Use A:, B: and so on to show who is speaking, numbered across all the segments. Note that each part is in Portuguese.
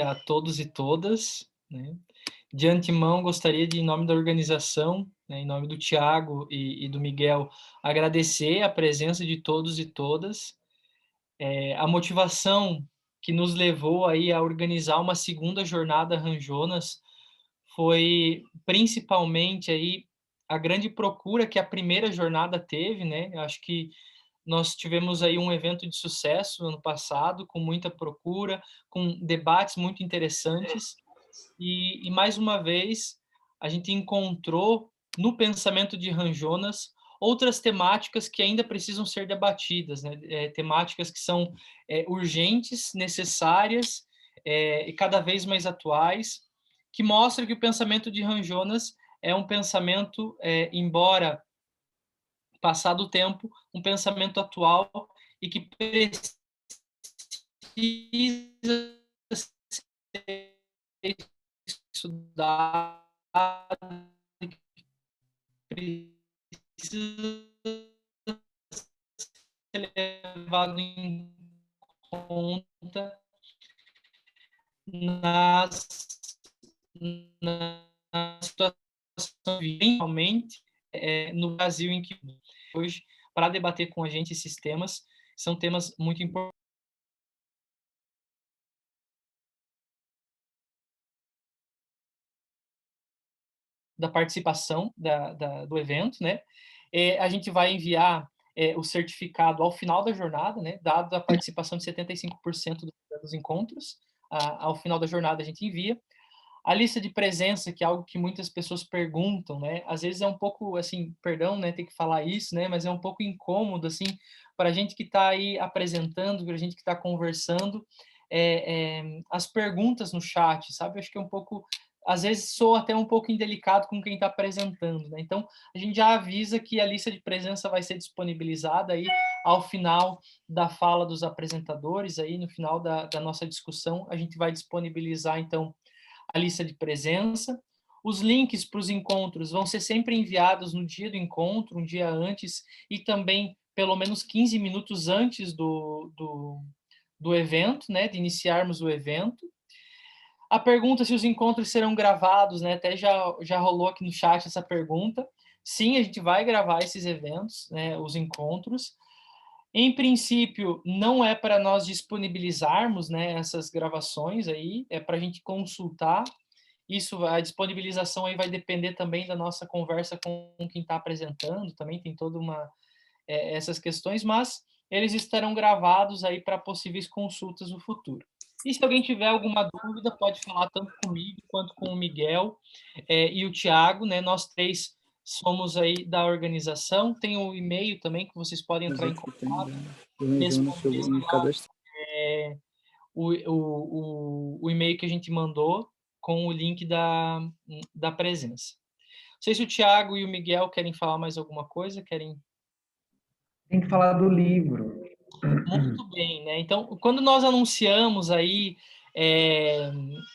A: A todos e todas, né? De antemão, gostaria de, em nome da organização, né, em nome do Tiago e do Miguel, agradecer a presença de todos e todas, a motivação que nos levou aí a organizar uma segunda jornada Ranjonas foi principalmente aí a grande procura que a primeira jornada teve, né? Eu acho que nós tivemos aí um evento de sucesso no ano passado, com muita procura, com debates muito interessantes, e mais uma vez a gente encontrou no pensamento de Ranjonas outras temáticas que ainda precisam ser debatidas, né? Temáticas que são urgentes, necessárias e cada vez mais atuais, que mostra que o pensamento de Ranjonas é um pensamento, embora passado o tempo, um pensamento atual e que precisa ser estudado, precisa ser levado em conta nas, na situação, principalmente no Brasil em que hoje, para debater com a gente esses temas, são temas muito importantes da participação do evento, né? A gente vai enviar o certificado ao final da jornada, né? Dado a participação de 75% dos encontros, ao final da jornada a gente envia. A lista de presença, que é algo que muitas pessoas perguntam, né? Às vezes é um pouco, assim, perdão, né, ter que falar isso, né? Mas é um pouco incômodo, assim, para a gente que está aí apresentando, para a gente que está conversando, as perguntas no chat, sabe? Eu acho que é um pouco, às vezes soa até um pouco indelicado com quem está apresentando, né? Então, a gente já avisa que a lista de presença vai ser disponibilizada aí ao final da fala dos apresentadores, aí no final da nossa discussão, a gente vai disponibilizar, então, a lista de presença. Os links para os encontros vão ser sempre enviados no dia do encontro, um dia antes, e também pelo menos 15 minutos antes do evento, né, de iniciarmos o evento. A pergunta se os encontros serão gravados, né, até já rolou aqui no chat essa pergunta. Sim, a gente vai gravar esses eventos, né, os encontros. Em princípio, não é para nós disponibilizarmos, né, essas gravações aí, é para a gente consultar. Isso, a disponibilização aí vai depender também da nossa conversa com quem está apresentando, também tem toda uma essas questões, mas eles estarão gravados aí para possíveis consultas no futuro. E se alguém tiver alguma dúvida, pode falar tanto comigo quanto com o Miguel e o Tiago, né? Nós três somos aí da organização. Tem o e-mail também que vocês podem
B: Mas
A: entrar em
B: aqui tem,
A: contato,
B: eu envio no seu
A: responder
B: no cadastro.
A: o e-mail que a gente mandou com o link da presença. Não sei se o Tiago e o Miguel querem falar mais alguma coisa, querem.
C: Tem que falar do livro.
A: Muito bem, né? Então, quando nós anunciamos aí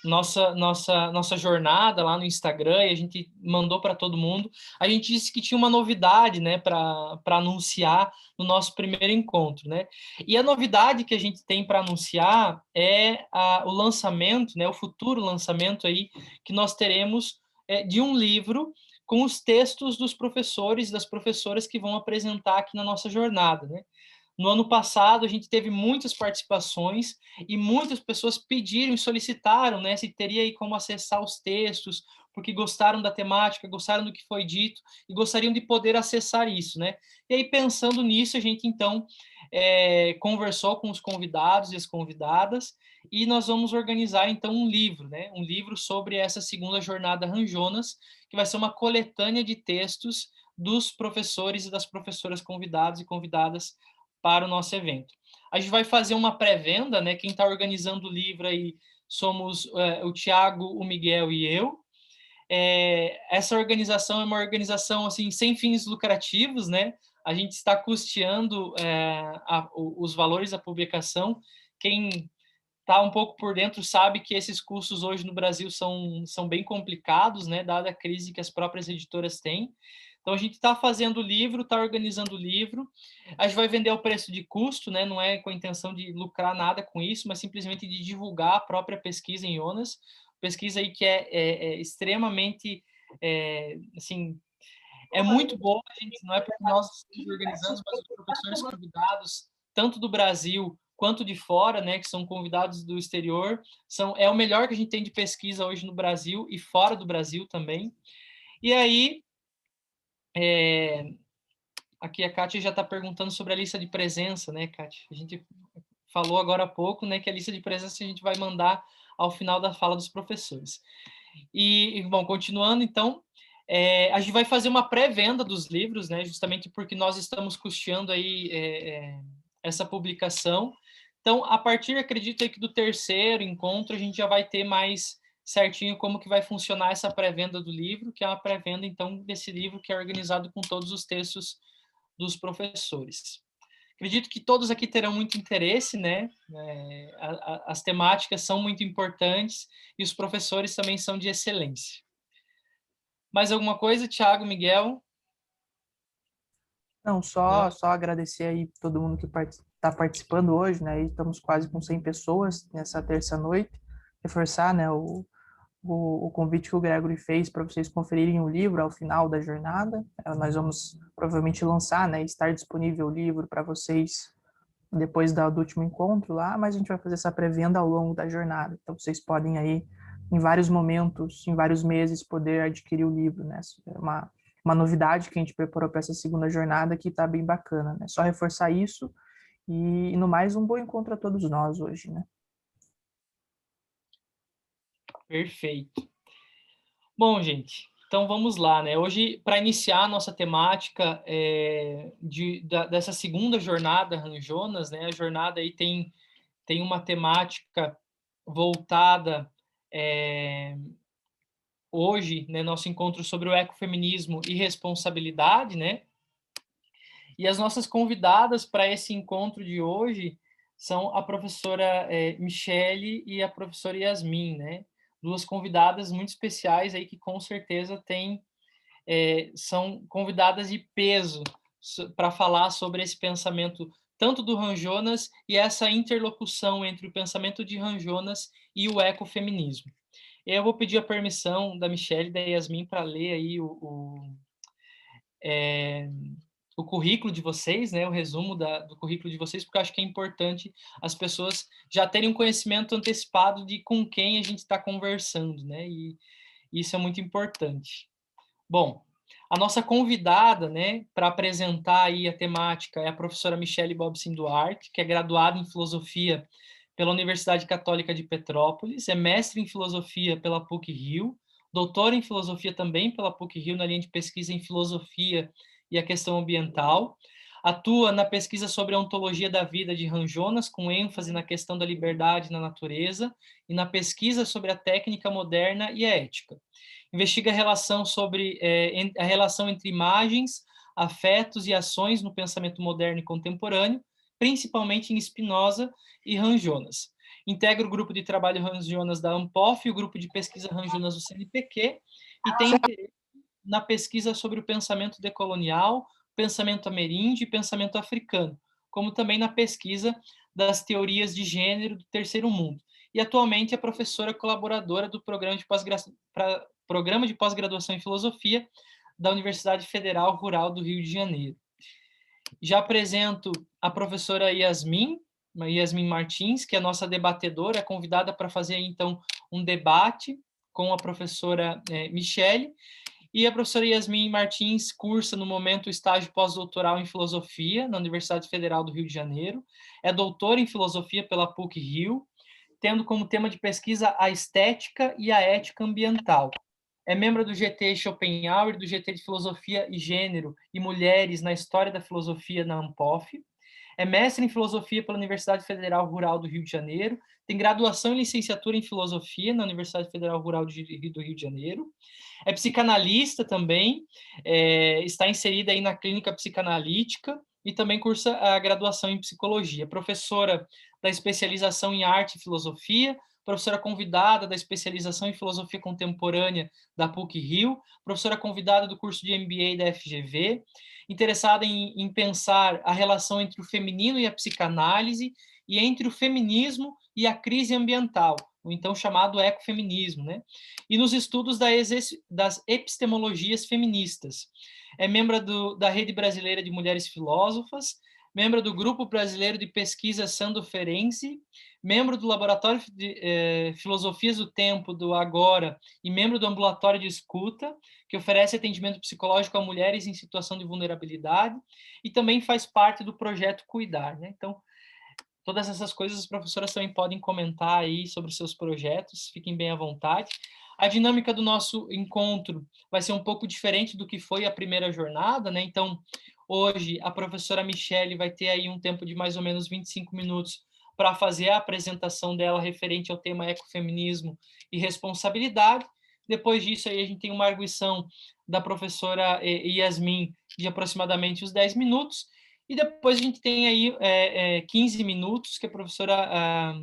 A: nossa jornada lá no Instagram e a gente mandou para todo mundo, a gente disse que tinha uma novidade, né, para anunciar no nosso primeiro encontro, né? E a novidade que a gente tem para anunciar é o lançamento, né, o futuro lançamento aí que nós teremos de um livro com os textos dos professores e das professoras que vão apresentar aqui na nossa jornada, né? No ano passado, a gente teve muitas participações e muitas pessoas pediram e solicitaram, né, se teria aí como acessar os textos, porque gostaram da temática, gostaram do que foi dito e gostariam de poder acessar isso, né? E aí, pensando nisso, a gente, então, conversou com os convidados e as convidadas e nós vamos organizar, então, um livro, né? Um livro sobre essa segunda jornada Ranjonas, que vai ser uma coletânea de textos dos professores e das professoras convidados e convidadas para o nosso evento. A gente vai fazer uma pré-venda, né? Quem está organizando o livro aí somos o Tiago, o Miguel e eu. Essa organização é uma organização assim sem fins lucrativos, né? A gente está custeando os valores da publicação. Quem está um pouco por dentro sabe que esses custos hoje no Brasil são bem complicados, né? Dada a crise que as próprias editoras têm. Então, a gente está fazendo o livro, está organizando o livro, a gente vai vender ao preço de custo, né? Não é com a intenção de lucrar nada com isso, mas simplesmente de divulgar a própria pesquisa em Jonas, pesquisa aí que é extremamente, assim, é muito boa, gente, não é porque nós estamos organizando, mas os professores convidados, tanto do Brasil quanto de fora, né, que são convidados do exterior, é o melhor que a gente tem de pesquisa hoje no Brasil e fora do Brasil também. E aí, aqui a Kátia já está perguntando sobre a lista de presença, né, Kátia? A gente falou agora há pouco, né, que a lista de presença a gente vai mandar ao final da fala dos professores. E bom, continuando, então, a gente vai fazer uma pré-venda dos livros, né, justamente porque nós estamos custeando aí essa publicação. Então, a partir, acredito aí que do terceiro encontro, a gente já vai ter mais certinho como que vai funcionar essa pré-venda do livro, que é uma pré-venda, então, desse livro que é organizado com todos os textos dos professores. Acredito que todos aqui terão muito interesse, né? As temáticas são muito importantes e os professores também são de excelência. Mais alguma coisa, Thiago, Miguel?
B: Não,
A: Não?
B: só agradecer aí todo mundo que está participando hoje, né? E estamos quase com 100 pessoas nessa terça-noite. Reforçar, né, o convite que o Gregory fez para vocês conferirem o livro ao final da jornada. Nós vamos provavelmente lançar, né, estar disponível o livro para vocês depois do último encontro lá, mas a gente vai fazer essa pré-venda ao longo da jornada. Então vocês podem aí, em vários momentos, em vários meses, poder adquirir o livro, né? É uma novidade que a gente preparou para essa segunda jornada que está bem bacana, né? Só reforçar isso e, no mais, um bom encontro a todos nós hoje, né?
A: Perfeito. Bom, gente, então vamos lá, né? Hoje, para iniciar a nossa temática dessa segunda jornada Ranjonas, né? A jornada aí tem uma temática voltada hoje, né? Nosso encontro sobre o ecofeminismo e responsabilidade, né? E as nossas convidadas para esse encontro de hoje são a professora Michele e a professora Yasmin, né? Duas convidadas muito especiais aí que com certeza são convidadas de peso para falar sobre esse pensamento tanto do Ranjonas e essa interlocução entre o pensamento de Ranjonas e o ecofeminismo. Eu vou pedir a permissão da Michele e da Yasmin para ler aí o currículo de vocês, né, o resumo do currículo de vocês, porque eu acho que é importante as pessoas já terem um conhecimento antecipado de com quem a gente está conversando, né, e isso é muito importante. Bom, a nossa convidada, né, para apresentar aí a temática é a professora Michele Bobsin Duarte, que é graduada em Filosofia pela Universidade Católica de Petrópolis, é mestre em Filosofia pela PUC-Rio, doutora em Filosofia também pela PUC-Rio na linha de pesquisa em Filosofia e a questão ambiental, atua na pesquisa sobre a ontologia da vida de Ranjonas, com ênfase na questão da liberdade na natureza e na pesquisa sobre a técnica moderna e a ética. Investiga a relação a relação entre imagens, afetos e ações no pensamento moderno e contemporâneo, principalmente em Spinoza e Ranjonas. Integra o grupo de trabalho Ranjonas da ANPOF e o grupo de pesquisa Ranjonas do CNPq e tem interesse na pesquisa sobre o pensamento decolonial, pensamento ameríndio e pensamento africano, como também na pesquisa das teorias de gênero do terceiro mundo. E atualmente é professora colaboradora do programa de pós-graduação em filosofia da Universidade Federal Rural do Rio de Janeiro. Já apresento a professora Yasmin Martins, que é a nossa debatedora, é convidada para fazer, então, um debate com a professora Michele. E a professora Yasmin Martins cursa, no momento, o estágio pós-doutoral em filosofia na Universidade Federal do Rio de Janeiro. É doutora em filosofia pela PUC-Rio, tendo como tema de pesquisa a estética e a ética ambiental. É membro do GT Schopenhauer, do GT de Filosofia e Gênero e Mulheres na História da Filosofia na ANPOF. É mestre em Filosofia pela Universidade Federal Rural do Rio de Janeiro. Tem graduação e licenciatura em Filosofia na Universidade Federal Rural do Rio de Janeiro. É psicanalista também, está inserida aí na clínica psicanalítica e também cursa a graduação em psicologia. Professora da especialização em arte e filosofia, professora convidada da especialização em Filosofia Contemporânea da PUC-Rio, professora convidada do curso de MBA da FGV, interessada em pensar a relação entre o feminino e a psicanálise, e entre o feminismo e a crise ambiental, o então chamado ecofeminismo, né? E nos estudos das epistemologias feministas. É membro da Rede Brasileira de Mulheres Filósofas, membro do Grupo Brasileiro de Pesquisa Sandoferense, membro do Laboratório de Filosofias do Tempo, do Agora, e membro do Ambulatório de Escuta, que oferece atendimento psicológico a mulheres em situação de vulnerabilidade, e também faz parte do projeto Cuidar, né? Então, todas essas coisas as professoras também podem comentar aí sobre os seus projetos, fiquem bem à vontade. A dinâmica do nosso encontro vai ser um pouco diferente do que foi a primeira jornada, né? Então, hoje a professora Michele vai ter aí um tempo de mais ou menos 25 minutos para fazer a apresentação dela referente ao tema ecofeminismo e responsabilidade. Depois disso, aí a gente tem uma arguição da professora Yasmin de aproximadamente uns 10 minutos, e depois a gente tem aí 15 minutos que a professora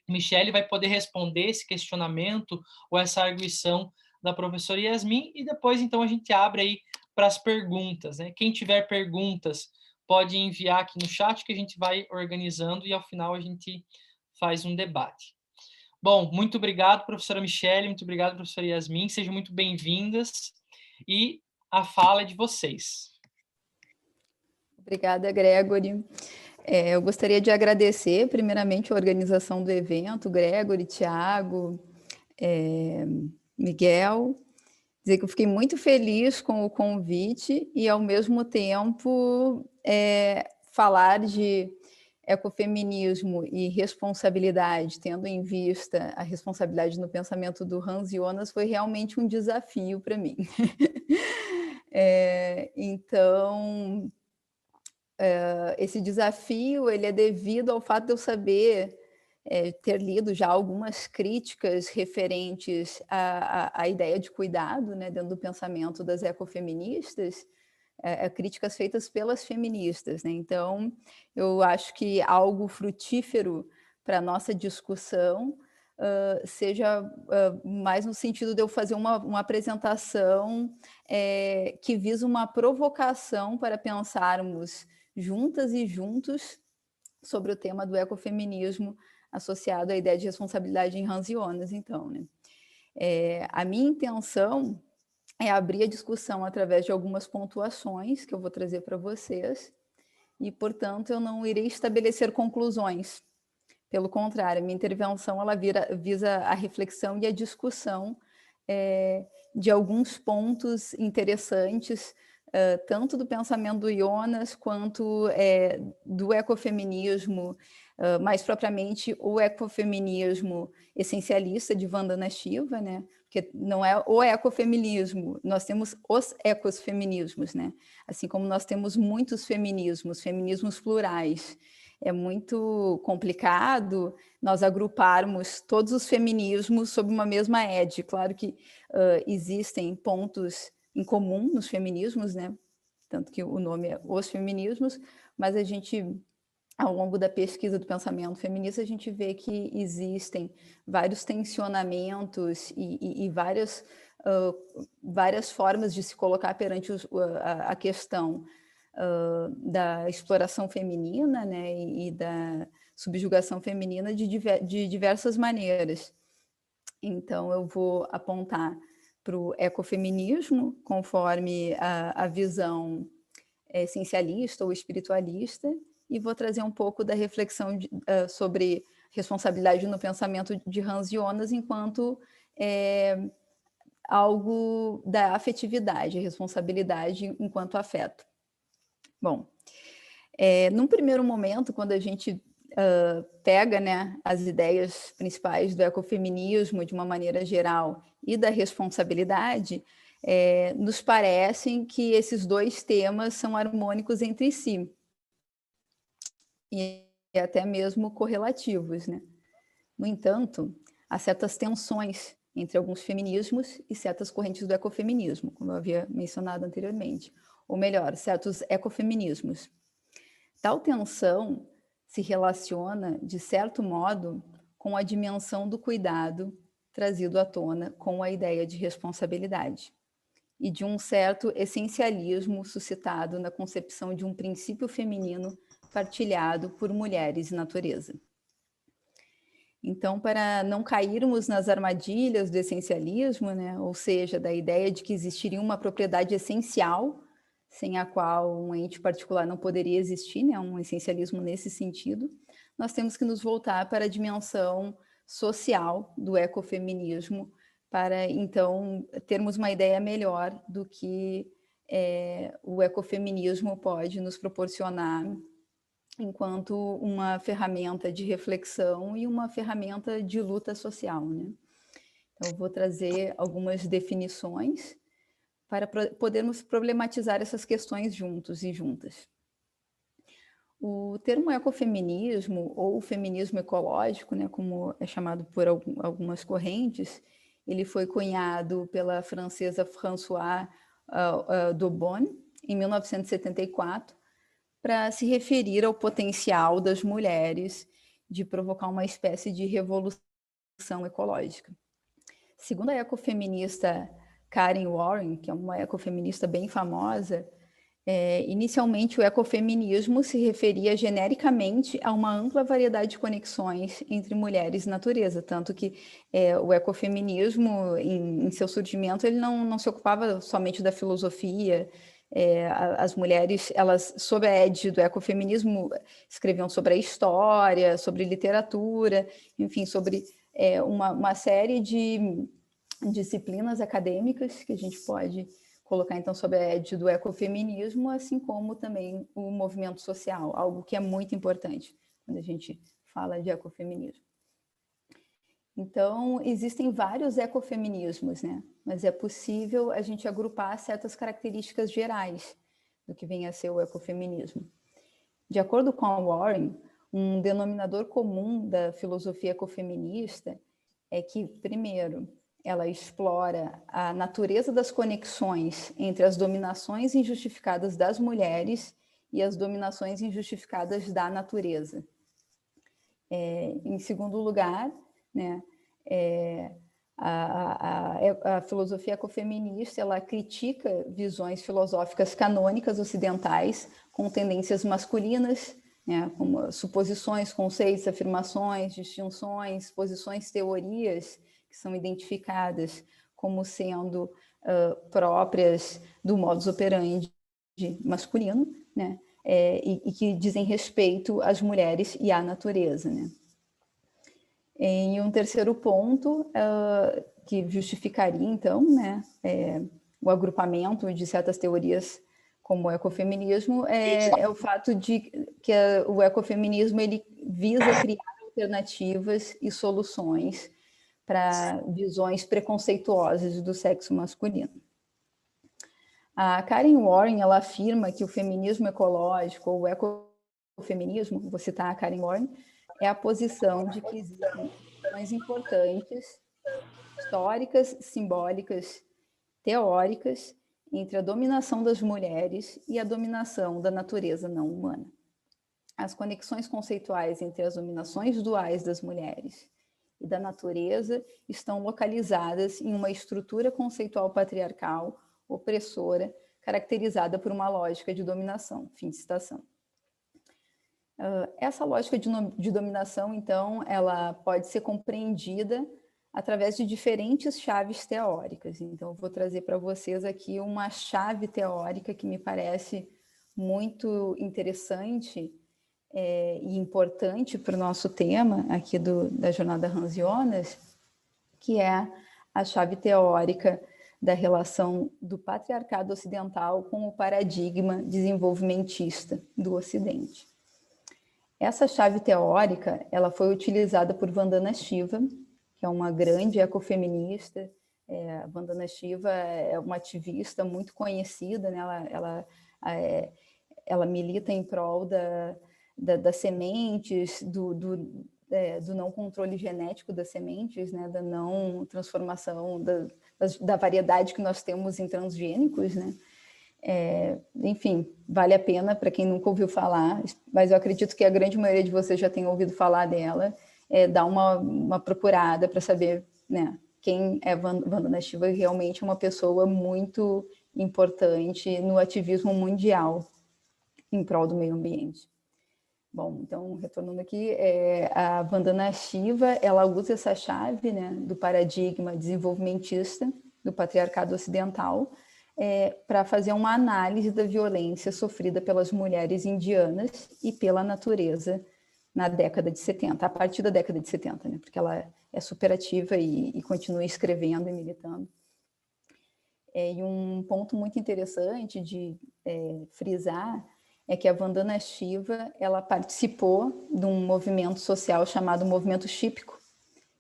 A: Michele vai poder responder esse questionamento ou essa arguição da professora Yasmin, e depois, então, a gente abre aí para as perguntas, né? Quem tiver perguntas pode enviar aqui no chat que a gente vai organizando e, ao final, a gente faz um debate. Bom, muito obrigado, professora Michele, muito obrigado, professora Yasmin, sejam muito bem-vindas, e a fala é de vocês.
D: Obrigada, Gregory. Eu gostaria de agradecer, primeiramente, a organização do evento, Gregory, Tiago, Miguel, dizer que eu fiquei muito feliz com o convite e, ao mesmo tempo, falar de ecofeminismo e responsabilidade, tendo em vista a responsabilidade no pensamento do Hans Jonas, foi realmente um desafio para mim. Então, esse desafio ele é devido ao fato de eu saber ter lido já algumas críticas referentes à ideia de cuidado, né, dentro do pensamento das ecofeministas, críticas feitas pelas feministas, né? Então, eu acho que algo frutífero para a nossa discussão seja mais no sentido de eu fazer uma apresentação que visa uma provocação para pensarmos juntas e juntos sobre o tema do ecofeminismo associado à ideia de responsabilidade em Hans Jonas, então, né? A minha intenção é abrir a discussão através de algumas pontuações que eu vou trazer para vocês e, portanto, eu não irei estabelecer conclusões. Pelo contrário, a minha intervenção ela visa a reflexão e a discussão de alguns pontos interessantes, tanto do pensamento do Jonas quanto do ecofeminismo, mais propriamente o ecofeminismo essencialista de Vandana Shiva, né? Porque não é o ecofeminismo, nós temos os ecofeminismos, né? Assim como nós temos muitos feminismos plurais. É muito complicado nós agruparmos todos os feminismos sob uma mesma égide. Claro que existem pontos em comum nos feminismos, né? Tanto que o nome é Os Feminismos, mas a gente, ao longo da pesquisa do pensamento feminista, a gente vê que existem vários tensionamentos e várias formas de se colocar perante a questão da exploração feminina, né, e da subjugação feminina de diversas maneiras. Então, eu vou apontar para o ecofeminismo, conforme a visão essencialista ou espiritualista, e vou trazer um pouco da reflexão sobre responsabilidade no pensamento de Hans Jonas enquanto algo da afetividade, a responsabilidade enquanto afeto. Bom, num primeiro momento, quando a gente pega, né, as ideias principais do ecofeminismo de uma maneira geral e da responsabilidade, nos parecem que esses dois temas são harmônicos entre si e até mesmo correlativos, né? No entanto, há certas tensões entre alguns feminismos e certas correntes do ecofeminismo, como eu havia mencionado anteriormente, ou melhor, certos ecofeminismos. Tal tensão se relaciona, de certo modo, com a dimensão do cuidado trazido à tona com a ideia de responsabilidade e de um certo essencialismo suscitado na concepção de um princípio feminino partilhado por mulheres e natureza. Então, para não cairmos nas armadilhas do essencialismo, né, ou seja, da ideia de que existiria uma propriedade essencial, sem a qual um ente particular não poderia existir, né, um essencialismo nesse sentido, nós temos que nos voltar para a dimensão social do ecofeminismo, para, então, termos uma ideia melhor do que o ecofeminismo pode nos proporcionar enquanto uma ferramenta de reflexão e uma ferramenta de luta social, né? Então, eu vou trazer algumas definições para podermos problematizar essas questões juntos e juntas. O termo ecofeminismo, ou feminismo ecológico, né, como é chamado por algumas correntes, ele foi cunhado pela francesa Françoise Daubonne, em 1974, para se referir ao potencial das mulheres de provocar uma espécie de revolução ecológica. Segundo a ecofeminista Karen Warren, que é uma ecofeminista bem famosa, inicialmente o ecofeminismo se referia genericamente a uma ampla variedade de conexões entre mulheres e natureza, tanto que o ecofeminismo, em seu surgimento, ele não se ocupava somente da filosofia. As mulheres, elas, sob a égide do ecofeminismo, escreviam sobre a história, sobre literatura, enfim, sobre uma série de disciplinas acadêmicas que a gente pode colocar, então, sob a égide do ecofeminismo, assim como também o movimento social, algo que é muito importante quando a gente fala de ecofeminismo. Então, existem vários ecofeminismos, né? Mas é possível a gente agrupar certas características gerais do que vem a ser o ecofeminismo. De acordo com a Warren, um denominador comum da filosofia ecofeminista é que, primeiro, ela explora a natureza das conexões entre as dominações injustificadas das mulheres e as dominações injustificadas da natureza. Em segundo lugar, né, a filosofia ecofeminista, ela critica visões filosóficas canônicas ocidentais com tendências masculinas, né, como suposições, conceitos, afirmações, distinções, posições, teorias que são identificadas como sendo próprias do modus operandi masculino, né, e que dizem respeito às mulheres e à natureza, né. Em um terceiro ponto, que justificaria, então, né, o agrupamento de certas teorias como o ecofeminismo, é o fato de que o ecofeminismo ele visa criar alternativas e soluções para visões preconceituosas do sexo masculino. A Karen Warren, ela afirma que o feminismo ecológico ou o ecofeminismo, vou citar a Karen Warren, é a posição de que existem questões importantes, históricas, simbólicas, teóricas, entre a dominação das mulheres e a dominação da natureza não humana. As conexões conceituais entre as dominações duais das mulheres e da natureza estão localizadas em uma estrutura conceitual patriarcal, opressora, caracterizada por uma lógica de dominação. Fim de citação. Essa lógica de dominação, então, ela pode ser compreendida através de diferentes chaves teóricas. Então, eu vou trazer para vocês aqui uma chave teórica que me parece muito interessante e importante para o nosso tema aqui da Jornada Hans Jonas, que é a chave teórica da relação do patriarcado ocidental com o paradigma desenvolvimentista do Ocidente. Essa chave teórica, ela foi utilizada por Vandana Shiva, que é uma grande ecofeminista. Vandana Shiva é uma ativista muito conhecida, né? Ela milita em prol das sementes, do não controle genético das sementes, né? Da não transformação, da variedade que nós temos em transgênicos, né? Enfim, vale a pena para quem nunca ouviu falar, mas eu acredito que a grande maioria de vocês já tem ouvido falar dela. dar uma procurada para saber, né, quem é Vandana Shiva. Realmente é uma pessoa muito importante no ativismo mundial em prol do meio ambiente. Bom, então, retornando aqui, a Vandana Shiva, ela usa essa chave, né, do paradigma desenvolvimentista do patriarcado ocidental para fazer uma análise da violência sofrida pelas mulheres indianas e pela natureza na década de 70, a partir da década de 70, né, porque ela é super ativa e continua escrevendo e militando. E um ponto muito interessante de frisar é que a Vandana Shiva, ela participou de um movimento social chamado Movimento Shípico,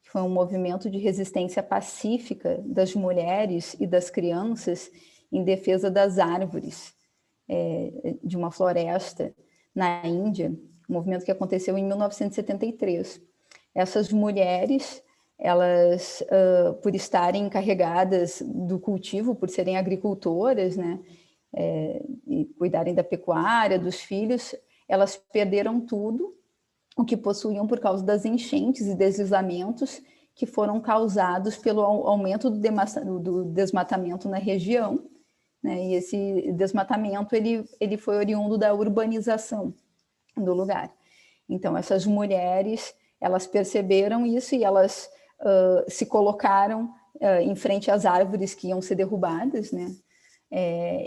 D: que foi um movimento de resistência pacífica das mulheres e das crianças em defesa das árvores de uma floresta na Índia, um movimento que aconteceu em 1973. Essas mulheres, elas, por estarem encarregadas do cultivo, por serem agricultoras, né, e cuidarem da pecuária, dos filhos, elas perderam tudo o que possuíam por causa das enchentes e deslizamentos que foram causados pelo aumento do desmatamento na região, né? E esse desmatamento ele foi oriundo da urbanização do lugar. Então, essas mulheres, elas perceberam isso e elas se colocaram em frente às árvores que iam ser derrubadas, né?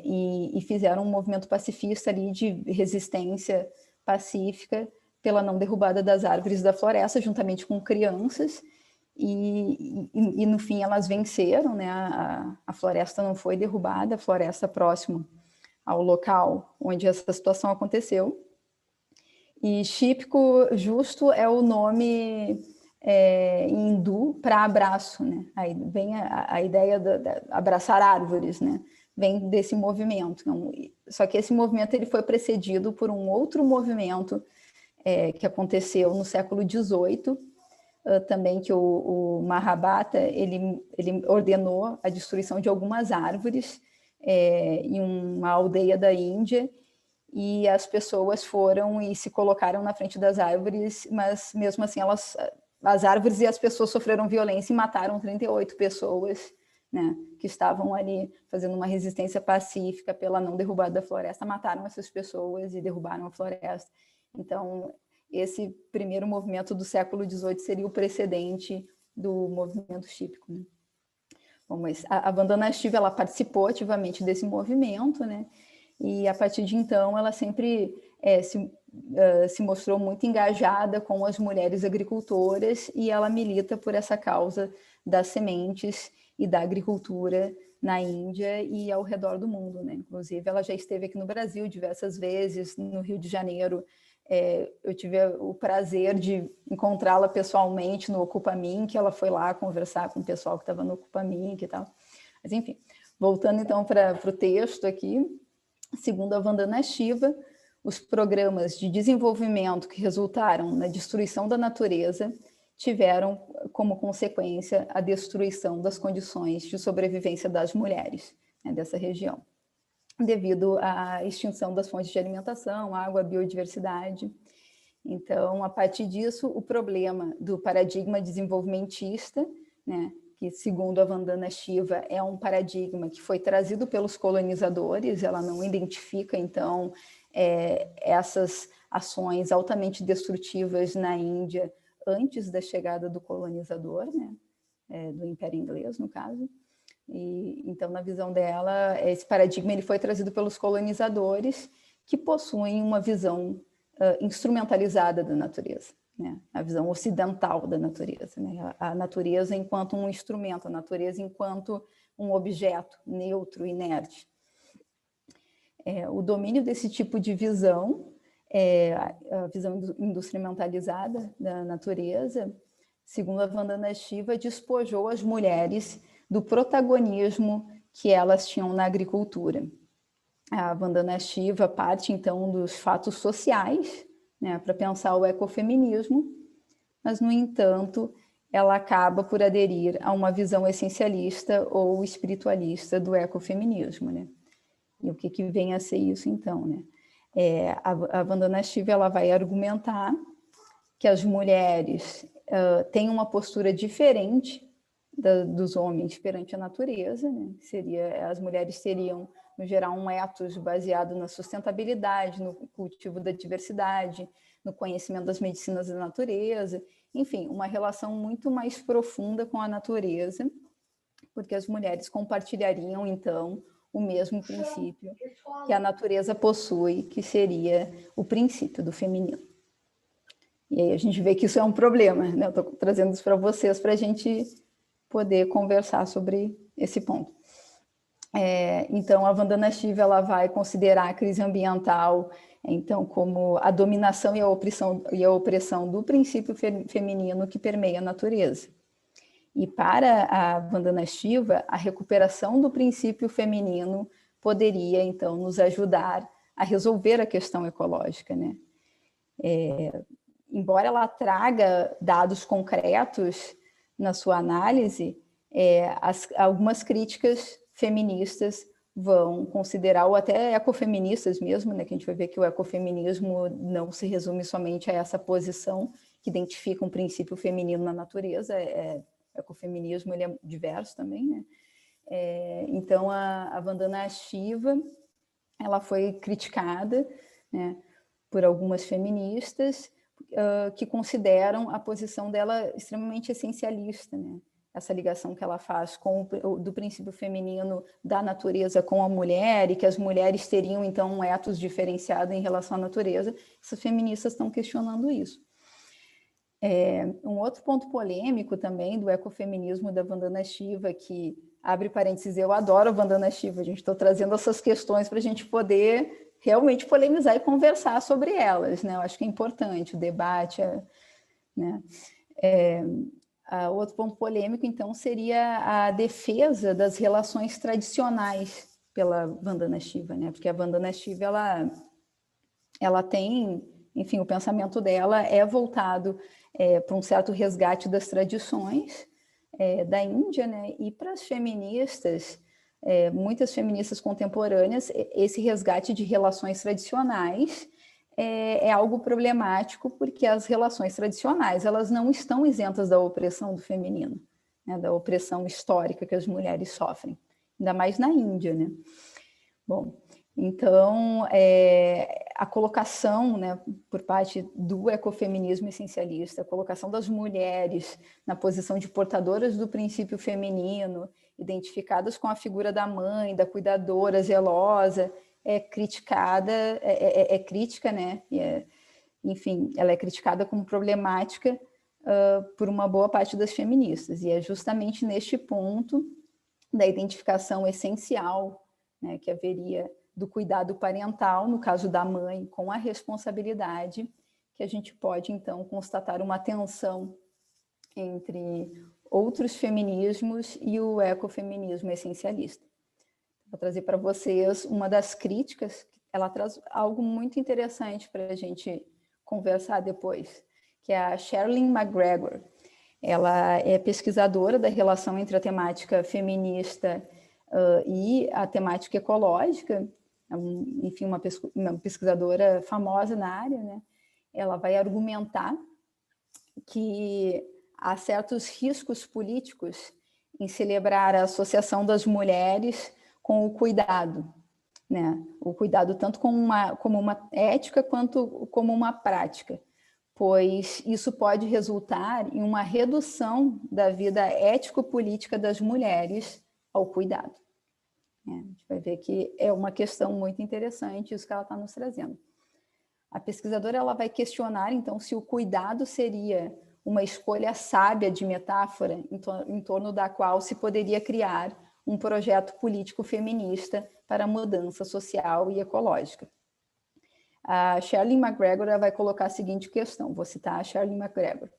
D: E fizeram um movimento pacifista ali de resistência pacífica pela não derrubada das árvores da floresta, juntamente com crianças, e no fim elas venceram, né? A floresta não foi derrubada, a floresta próxima ao local onde essa situação aconteceu. E Shípico justo é o nome em hindu para abraço, né? Aí vem a ideia de abraçar árvores, né? Vem desse movimento. Então, só que esse movimento ele foi precedido por um outro movimento que aconteceu no século XVIII, também, que o Mahabharata ele ordenou a destruição de algumas árvores em uma aldeia da Índia, e as pessoas foram e se colocaram na frente das árvores, mas mesmo assim as árvores e as pessoas sofreram violência e mataram 38 pessoas, né, que estavam ali fazendo uma resistência pacífica pela não derrubada da floresta, mataram essas pessoas e derrubaram a floresta. Então, esse primeiro movimento do século XVIII seria o precedente do movimento Shípico, né? Bom, mas a Vandana Shiva, ela participou ativamente desse movimento, né? E a partir de então ela sempre se mostrou muito engajada com as mulheres agricultoras, e ela milita por essa causa das sementes e da agricultura na Índia e ao redor do mundo, né? Inclusive ela já esteve aqui no Brasil diversas vezes, no Rio de Janeiro. Eu tive o prazer de encontrá-la pessoalmente no Ocupa Mink, que ela foi lá conversar com o pessoal que estava no Ocupa Mink e tal. Mas enfim, voltando então para o texto aqui, segundo a Vandana Shiva, os programas de desenvolvimento que resultaram na destruição da natureza tiveram como consequência a destruição das condições de sobrevivência das mulheres, né, dessa região, devido à extinção das fontes de alimentação, água, biodiversidade. Então, a partir disso, o problema do paradigma desenvolvimentista, né, que, segundo a Vandana Shiva, é um paradigma que foi trazido pelos colonizadores, ela não identifica, então, essas ações altamente destrutivas na Índia antes da chegada do colonizador, né, do Império Inglês, no caso. E, então, na visão dela, esse paradigma ele foi trazido pelos colonizadores, que possuem uma visão instrumentalizada da natureza, né? A visão ocidental da natureza, né? A natureza enquanto um instrumento, a natureza enquanto um objeto neutro, inerte. O domínio desse tipo de visão, a visão instrumentalizada da natureza, segundo a Vandana Shiva, despojou as mulheres do protagonismo que elas tinham na agricultura. A Vandana Shiva parte, então, dos fatos sociais, né, para pensar o ecofeminismo, mas, no entanto, ela acaba por aderir a uma visão essencialista ou espiritualista do ecofeminismo, né? E o que vem a ser isso, então, né? A Vandana Shiva ela vai argumentar que as mulheres têm uma postura diferente dos homens perante a natureza, né? As mulheres teriam, no geral, um ethos baseado na sustentabilidade, no cultivo da diversidade, no conhecimento das medicinas da natureza, enfim, uma relação muito mais profunda com a natureza, porque as mulheres compartilhariam, então, o mesmo princípio que a natureza possui, que seria o princípio do feminino. E aí a gente vê que isso é um problema, né? Eu estou trazendo isso para vocês para a gente poder conversar sobre esse ponto. Então, a Vandana Shiva ela vai considerar a crise ambiental, então, como a dominação e a opressão do princípio feminino que permeia a natureza. E para a Vandana Shiva, a recuperação do princípio feminino poderia, então, nos ajudar a resolver a questão ecológica, né? Embora ela traga dados concretos na sua análise, algumas críticas feministas vão considerar, ou até ecofeministas mesmo, né, que a gente vai ver que o ecofeminismo não se resume somente a essa posição que identifica um princípio feminino na natureza, o ecofeminismo ele é diverso também, né? Então, a Vandana Shiva, ela foi criticada, né, por algumas feministas, que consideram a posição dela extremamente essencialista, né? Essa ligação que ela faz do princípio feminino da natureza com a mulher, e que as mulheres teriam, então, um ethos diferenciado em relação à natureza. Essas feministas estão questionando isso. Um outro ponto polêmico também do ecofeminismo da Vandana Shiva, que, abre parênteses, eu adoro a Vandana Shiva, a gente está trazendo essas questões para a gente poder realmente polemizar e conversar sobre elas, né? Eu acho que é importante o debate, né? Outro ponto polêmico, então, seria a defesa das relações tradicionais pela Vandana Shiva, né? Porque a Vandana Shiva, ela tem, enfim, o pensamento dela é voltado para um certo resgate das tradições da Índia, né? E para as feministas, muitas feministas contemporâneas, esse resgate de relações tradicionais é algo problemático, porque as relações tradicionais elas não estão isentas da opressão do feminino, né? Da opressão histórica que as mulheres sofrem, ainda mais na Índia, né? Bom, então, a colocação, né, por parte do ecofeminismo essencialista, a colocação das mulheres na posição de portadoras do princípio feminino, identificadas com a figura da mãe, da cuidadora zelosa, é criticada, crítica, né? Enfim, ela é criticada como problemática por uma boa parte das feministas. E é justamente neste ponto da identificação essencial, né, que haveria do cuidado parental, no caso da mãe, com a responsabilidade, que a gente pode, então, constatar uma tensão entre outros feminismos e o ecofeminismo essencialista. Vou trazer para vocês uma das críticas, ela traz algo muito interessante para a gente conversar depois, que é a Sherilyn McGregor. Ela é pesquisadora da relação entre a temática feminista e a temática ecológica, enfim, uma pesquisadora famosa na área, né? Ela vai argumentar que há certos riscos políticos em celebrar a associação das mulheres com o cuidado, né? O cuidado tanto como uma ética quanto como uma prática, pois isso pode resultar em uma redução da vida ético-política das mulheres ao cuidado. A gente vai ver que é uma questão muito interessante isso que ela está nos trazendo. A pesquisadora ela vai questionar, então, se o cuidado seria uma escolha sábia de metáfora em torno da qual se poderia criar um projeto político feminista para a mudança social e ecológica. A Sherilyn McGregor vai colocar a seguinte questão, vou citar a Sherilyn McGregor.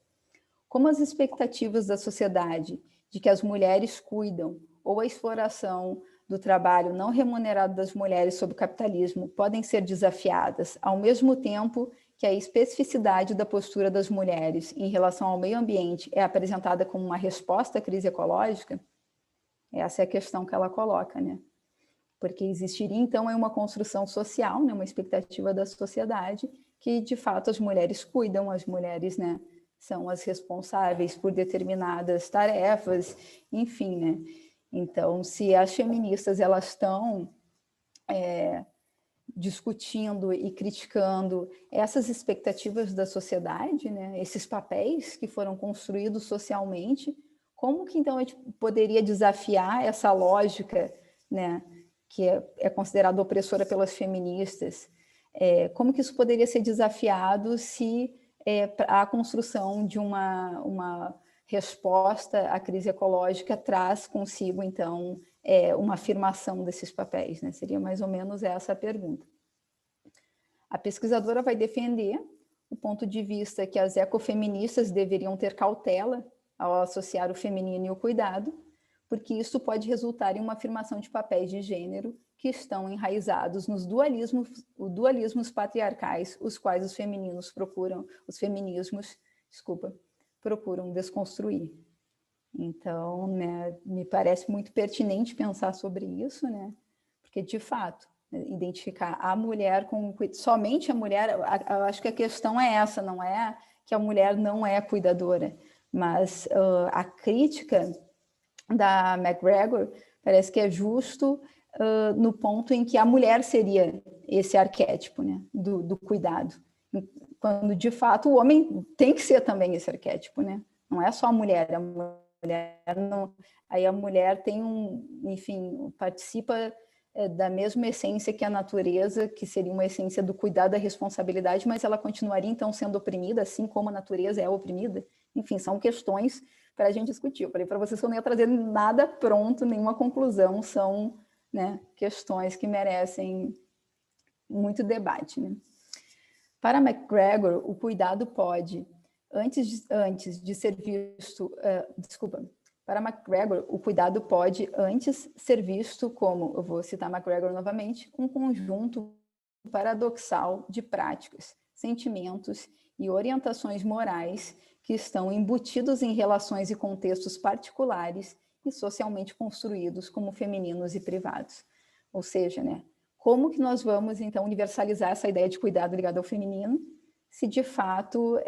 D: Como as expectativas da sociedade de que as mulheres cuidam ou a exploração do trabalho não remunerado das mulheres sob o capitalismo podem ser desafiadas, ao mesmo tempo que a especificidade da postura das mulheres em relação ao meio ambiente é apresentada como uma resposta à crise ecológica? Essa é a questão que ela coloca, né? Porque existiria, então, uma construção social, né, uma expectativa da sociedade que, de fato, as mulheres cuidam, as mulheres, né, são as responsáveis por determinadas tarefas, enfim, né? Então, se as feministas elas estão discutindo e criticando essas expectativas da sociedade, né? Esses papéis que foram construídos socialmente, como que então a gente poderia desafiar essa lógica, né? Que é considerada opressora pelas feministas? Como que isso poderia ser desafiado se a construção de uma resposta à crise ecológica traz consigo, então, uma afirmação desses papéis, né? Seria mais ou menos essa a pergunta. A pesquisadora vai defender o ponto de vista que as ecofeministas deveriam ter cautela ao associar o feminino e o cuidado, porque isso pode resultar em uma afirmação de papéis de gênero que estão enraizados nos dualismos patriarcais, os quais os feminismos procuram desconstruir. Então, né, me parece muito pertinente pensar sobre isso, né? Porque, de fato, identificar a mulher somente a mulher, eu acho que a questão é essa, não é que a mulher não é cuidadora, mas a crítica da MacGregor parece que é justo no ponto em que a mulher seria esse arquétipo, né, do cuidado, quando de fato o homem tem que ser também esse arquétipo, né? Não é só a mulher não, aí a mulher tem enfim, participa da mesma essência que a natureza, que seria uma essência do cuidado, da responsabilidade, mas ela continuaria então sendo oprimida, assim como a natureza é oprimida. Enfim, são questões para a gente discutir. Eu falei para vocês que eu não ia trazer nada pronto, nenhuma conclusão, são, né, questões que merecem muito debate, né? Para MacGregor, o cuidado pode, antes de ser visto, para MacGregor, o cuidado pode antes ser visto como, eu vou citar MacGregor novamente, um conjunto paradoxal de práticas, sentimentos e orientações morais que estão embutidos em relações e contextos particulares e socialmente construídos como femininos e privados. Ou seja, né, como que nós vamos, então, universalizar essa ideia de cuidado ligado ao feminino, se de fato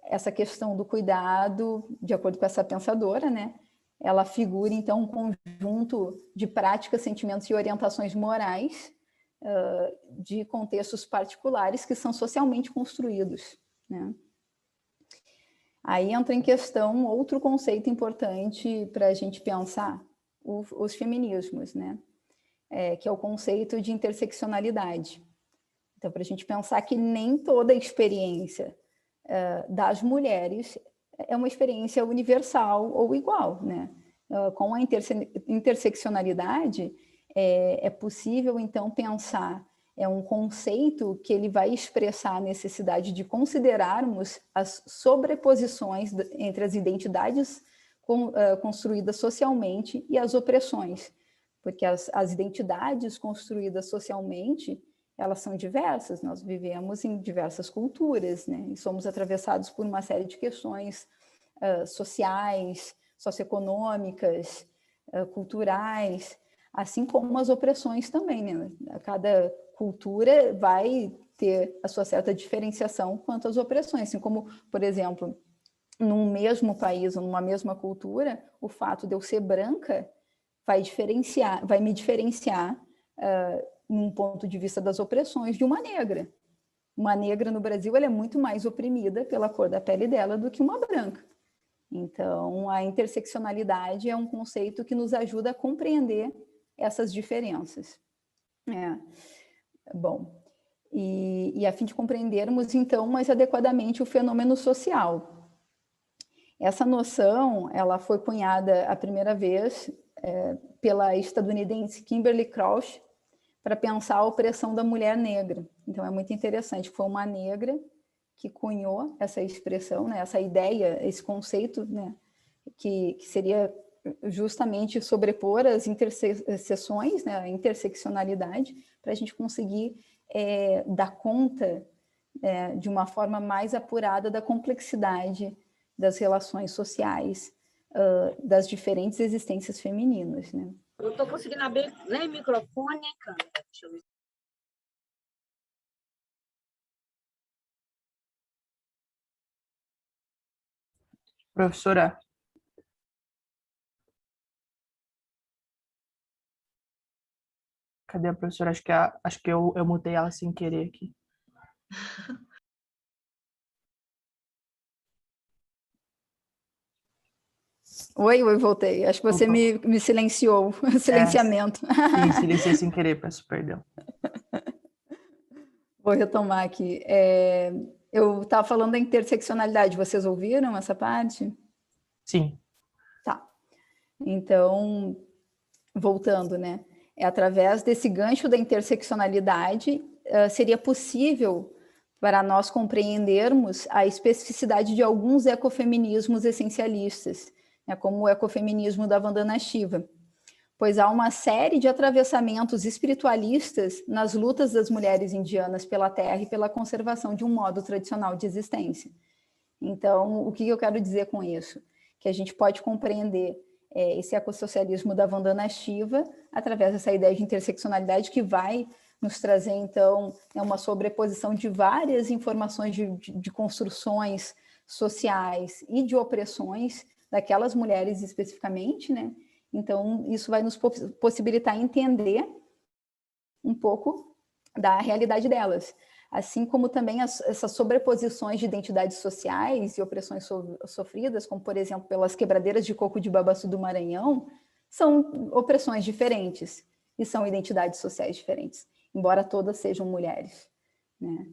D: essa questão do cuidado, de acordo com essa pensadora, né, ela figura, então, um conjunto de práticas, sentimentos e orientações morais de contextos particulares que são socialmente construídos, né? Aí entra em questão outro conceito importante para a gente pensar, os feminismos, né? Que é o conceito de interseccionalidade. Então, para a gente pensar que nem toda a experiência das mulheres é uma experiência universal ou igual, né? Com a interseccionalidade, é possível, então, pensar um conceito que ele vai expressar a necessidade de considerarmos as sobreposições entre as identidades construídas socialmente e as opressões, porque as identidades construídas socialmente, elas são diversas, nós vivemos em diversas culturas, né? E somos atravessados por uma série de questões sociais, socioeconômicas, culturais, assim como as opressões também, né? Cada cultura vai ter a sua certa diferenciação quanto às opressões, assim como, por exemplo, num mesmo país ou numa mesma cultura, o fato de eu ser branca vai me diferenciar num ponto de vista das opressões de uma negra. Uma negra no Brasil ela é muito mais oprimida pela cor da pele dela do que uma branca. Então, a interseccionalidade é um conceito que nos ajuda a compreender essas diferenças. Bom, e a fim de compreendermos, então, mais adequadamente o fenômeno social. Essa noção, ela foi cunhada a primeira vez pela estadunidense Kimberly Crenshaw para pensar a opressão da mulher negra. Então, é muito interessante, foi uma negra que cunhou essa expressão, né, essa ideia, esse conceito, né, que seria justamente sobrepor as interseções, né, a interseccionalidade, para a gente conseguir dar conta de uma forma mais apurada da complexidade das relações sociais, das diferentes existências femininas, né?
E: Não estou conseguindo abrir nem microfone, nem câmera. Deixa eu ver.
B: Professora, cadê a professora? Acho que eu mutei ela sem querer aqui.
D: Oi, voltei. Acho que você
B: Opa.
D: me silenciou. Silenciamento.
B: Sim, silenciei sem querer, peço perdão.
D: Vou retomar aqui. Eu estava falando da interseccionalidade. Vocês ouviram essa parte?
B: Sim.
D: Tá. Então, voltando, né? É através desse gancho da interseccionalidade seria possível para nós compreendermos a especificidade de alguns ecofeminismos essencialistas, né, como o ecofeminismo da Vandana Shiva, pois há uma série de atravessamentos espiritualistas nas lutas das mulheres indianas pela terra e pela conservação de um modo tradicional de existência. Então, o que eu quero dizer com isso? Que a gente pode compreender esse ecossocialismo da Vandana Shiva através dessa ideia de interseccionalidade que vai nos trazer, então, uma sobreposição de várias informações de construções sociais e de opressões daquelas mulheres especificamente, né? Então, isso vai nos possibilitar entender um pouco da realidade delas, assim como também essas sobreposições de identidades sociais e opressões sofridas, como, por exemplo, pelas quebradeiras de coco de Babaçu do Maranhão, são opressões diferentes e são identidades sociais diferentes, embora todas sejam mulheres, né?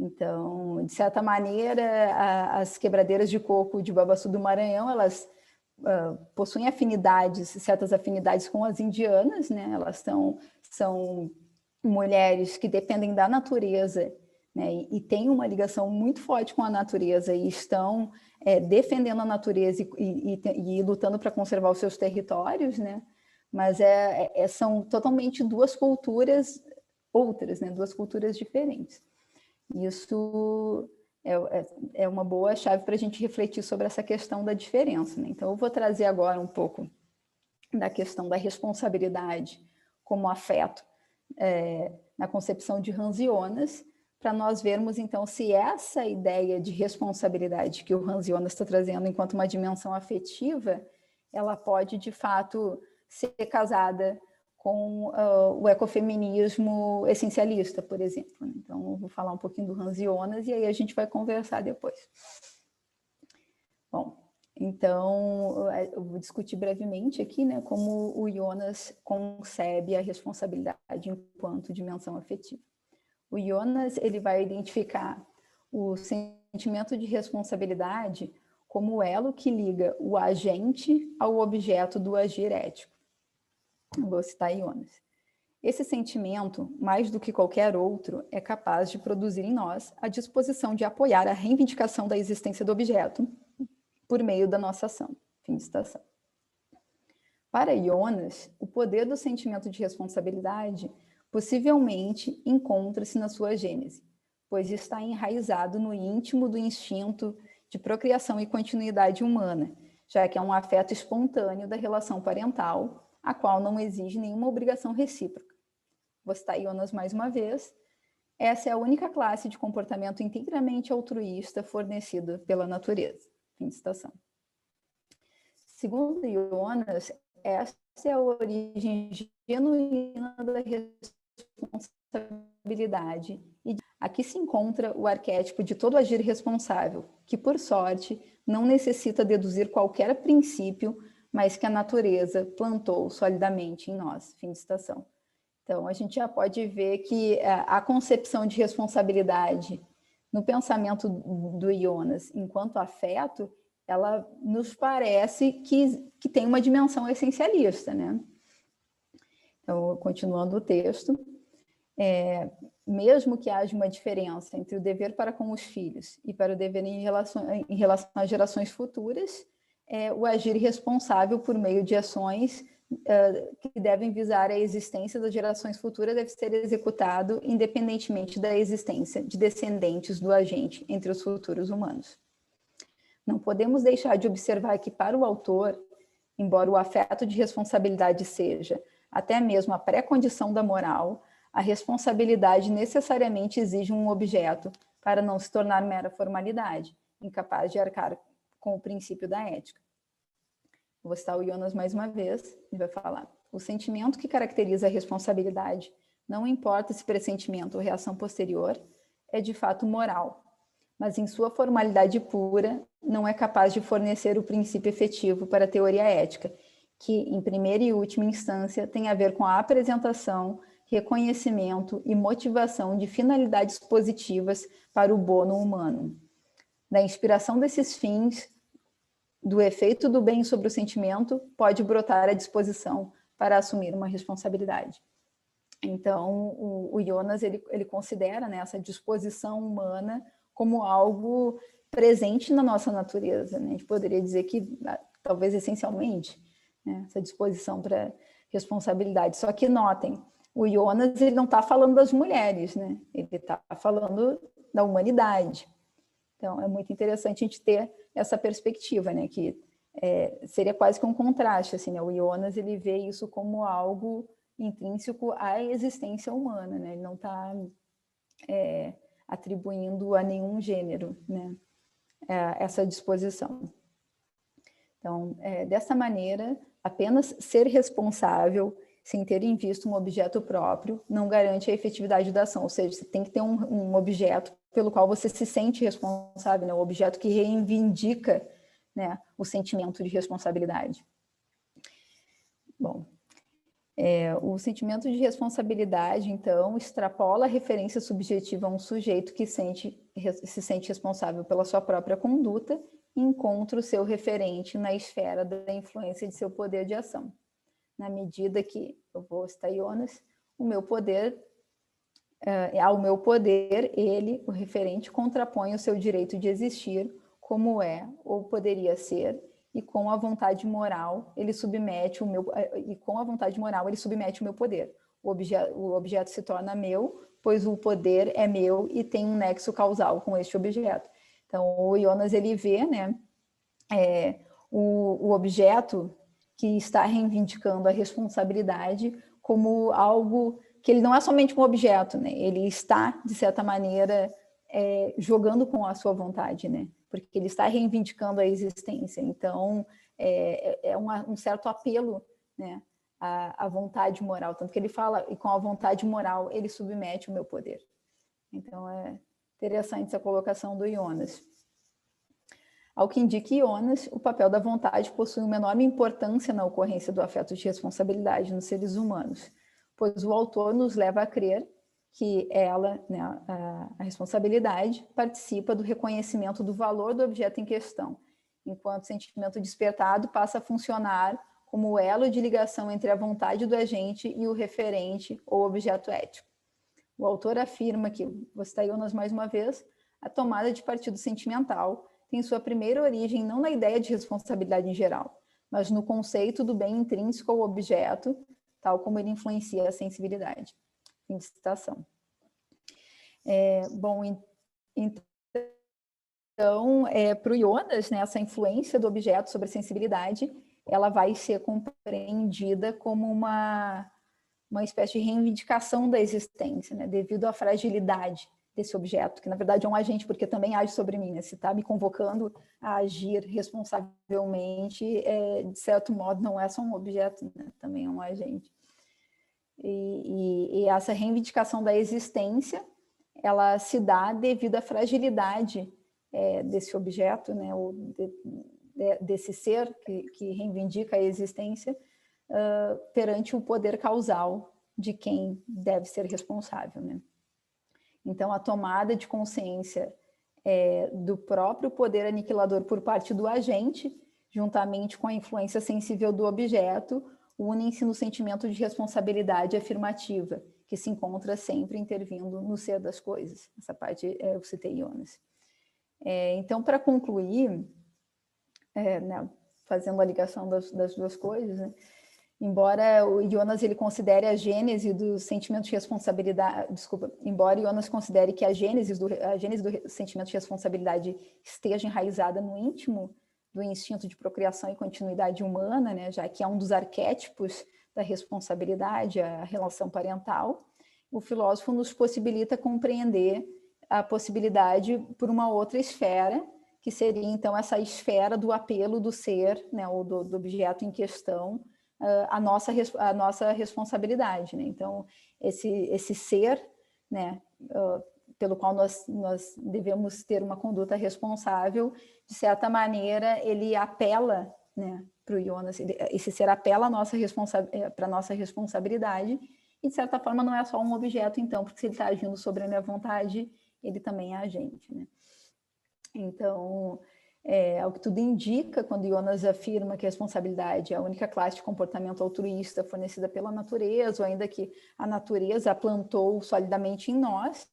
D: Então, de certa maneira, as quebradeiras de coco de Babaçu do Maranhão, elas possuem certas afinidades com as indianas, né? Elas são mulheres que dependem da natureza, né? E têm uma ligação muito forte com a natureza e estão defendendo a natureza e lutando para conservar os seus territórios, né? Mas são totalmente duas culturas outras, né? Duas culturas diferentes. Isso é uma boa chave para a gente refletir sobre essa questão da diferença, né? Então, eu vou trazer agora um pouco da questão da responsabilidade como afeto na concepção de Hans Jonas, para nós vermos, então, se essa ideia de responsabilidade que o Hans Jonas está trazendo enquanto uma dimensão afetiva, ela pode, de fato, ser casada com o ecofeminismo essencialista, por exemplo. Então, eu vou falar um pouquinho do Hans Jonas e aí a gente vai conversar depois. Bom, então, eu vou discutir brevemente aqui, né, como o Jonas concebe a responsabilidade enquanto dimensão afetiva. O Jonas, ele vai identificar o sentimento de responsabilidade como o elo que liga o agente ao objeto do agir ético. Vou citar Jonas. Esse sentimento, mais do que qualquer outro, é capaz de produzir em nós a disposição de apoiar a reivindicação da existência do objeto por meio da nossa ação. Fim de citação. Para Jonas, o poder do sentimento de responsabilidade possivelmente encontra-se na sua gênese, pois está enraizado no íntimo do instinto de procriação e continuidade humana, já que é um afeto espontâneo da relação parental, a qual não exige nenhuma obrigação recíproca. Vou citar Jonas mais uma vez. Essa é a única classe de comportamento inteiramente altruísta fornecida pela natureza. Fim de citação. Segundo Jonas, essa é a origem genuína da responsabilidade. E aqui se encontra o arquétipo de todo agir responsável, que, por sorte, não necessita deduzir qualquer princípio, mas que a natureza plantou solidamente em nós. Fim de citação. Então, a gente já pode ver que a concepção de responsabilidade no pensamento do Jonas enquanto afeto, ela nos parece que tem uma dimensão essencialista, né? Então, continuando o texto, mesmo que haja uma diferença entre o dever para com os filhos e para o dever em relação às gerações futuras, o agir responsável por meio de ações que devem visar a existência das gerações futuras deve ser executado independentemente da existência de descendentes do agente entre os futuros humanos. Não podemos deixar de observar que, para o autor, embora o afeto de responsabilidade seja até mesmo a pré-condição da moral, a responsabilidade necessariamente exige um objeto para não se tornar mera formalidade, incapaz de arcar com o princípio da ética. Vou citar o Jonas mais uma vez, ele vai falar: o sentimento que caracteriza a responsabilidade, não importa se pressentimento ou reação posterior, é de fato moral, mas em sua formalidade pura não é capaz de fornecer o princípio efetivo para a teoria ética, que, em primeira e última instância, tem a ver com a apresentação, reconhecimento e motivação de finalidades positivas para o bono humano. Da inspiração desses fins, do efeito do bem sobre o sentimento, pode brotar a disposição para assumir uma responsabilidade. Então, o Jonas, ele considera, né, essa disposição humana como algo presente na nossa natureza, né? A gente poderia dizer que, talvez essencialmente, né, essa disposição para responsabilidade. Só que notem, o Jonas, ele não está falando das mulheres, né? Ele está falando da humanidade. Então, é muito interessante a gente ter essa perspectiva, né? Que seria quase que um contraste, assim, né? O Jonas, ele vê isso como algo intrínseco à existência humana, né? Ele não está atribuindo a nenhum gênero, né, essa disposição. Então, dessa maneira, apenas ser responsável sem ter em vista um objeto próprio não garante a efetividade da ação, ou seja, você tem que ter um objeto pelo qual você se sente responsável, né, um objeto que reivindica, né, o sentimento de responsabilidade. Bom, o sentimento de responsabilidade, então, extrapola a referência subjetiva a um sujeito que se sente responsável pela sua própria conduta e encontra o seu referente na esfera da influência de seu poder de ação. Na medida que, eu vou citar Jonas, ao meu poder, ele, o referente, contrapõe o seu direito de existir como é ou poderia ser, e com a vontade moral ele submete o meu poder. O objeto se torna meu, pois o poder é meu e tem um nexo causal com este objeto. Então, o Jonas, ele vê, né, o objeto que está reivindicando a responsabilidade como algo que ele não é somente um objeto, né? Ele está, de certa maneira, jogando com a sua vontade, né? Porque ele está reivindicando a existência. Então, um certo apelo, né, à vontade moral. Tanto que ele fala, e com a vontade moral ele submete o meu poder. Então, é interessante essa colocação do Jonas. Ao que indica Jonas, o papel da vontade possui uma enorme importância na ocorrência do afeto de responsabilidade nos seres humanos, pois o autor nos leva a crer que ela, né, a responsabilidade, participa do reconhecimento do valor do objeto em questão, enquanto o sentimento despertado passa a funcionar como o elo de ligação entre a vontade do agente e o referente ou objeto ético. O autor afirma que, vou citar Jonas mais uma vez, a tomada de partido sentimental tem sua primeira origem não na ideia de responsabilidade em geral, mas no conceito do bem intrínseco ao objeto, tal como ele influencia a sensibilidade. Fim de citação. Bom, então, para o Jonas, né, essa influência do objeto sobre a sensibilidade, ela vai ser compreendida como uma espécie de reivindicação da existência, né, devido à fragilidade desse objeto, que na verdade é um agente, porque também age sobre mim, né? Se está me convocando a agir responsavelmente, de certo modo não é só um objeto, né? Também é um agente. E essa reivindicação da existência, ela se dá devido à fragilidade desse objeto, né? Ou desse ser que reivindica a existência perante o poder causal de quem deve ser responsável, né? Então, a tomada de consciência do próprio poder aniquilador por parte do agente, juntamente com a influência sensível do objeto, unem-se no sentimento de responsabilidade afirmativa, que se encontra sempre intervindo no ser das coisas. Essa parte eu citei Jonas. Então, para concluir, né, fazendo a ligação das duas coisas, né, embora o Jonas ele considere a gênese do sentimento de responsabilidade, embora Jonas considere que a gênese do sentimento de responsabilidade esteja enraizada no íntimo do instinto de procriação e continuidade humana, né, já que é um dos arquétipos da responsabilidade, a relação parental, o filósofo nos possibilita compreender a possibilidade por uma outra esfera que seria, então, essa esfera do apelo do ser, né, ou do objeto em questão, a nossa responsabilidade, né? Então, esse ser, né, pelo qual nós devemos ter uma conduta responsável, de certa maneira, ele apela, né, para o Jonas, esse ser apela para a nossa responsabilidade, e, de certa forma, não é só um objeto, então, porque se ele está agindo sobre a minha vontade, ele também é agente, né? Então, ao que tudo indica, quando Jonas afirma que a responsabilidade é a única classe de comportamento altruísta fornecida pela natureza, ou ainda que a natureza a plantou solidamente em nós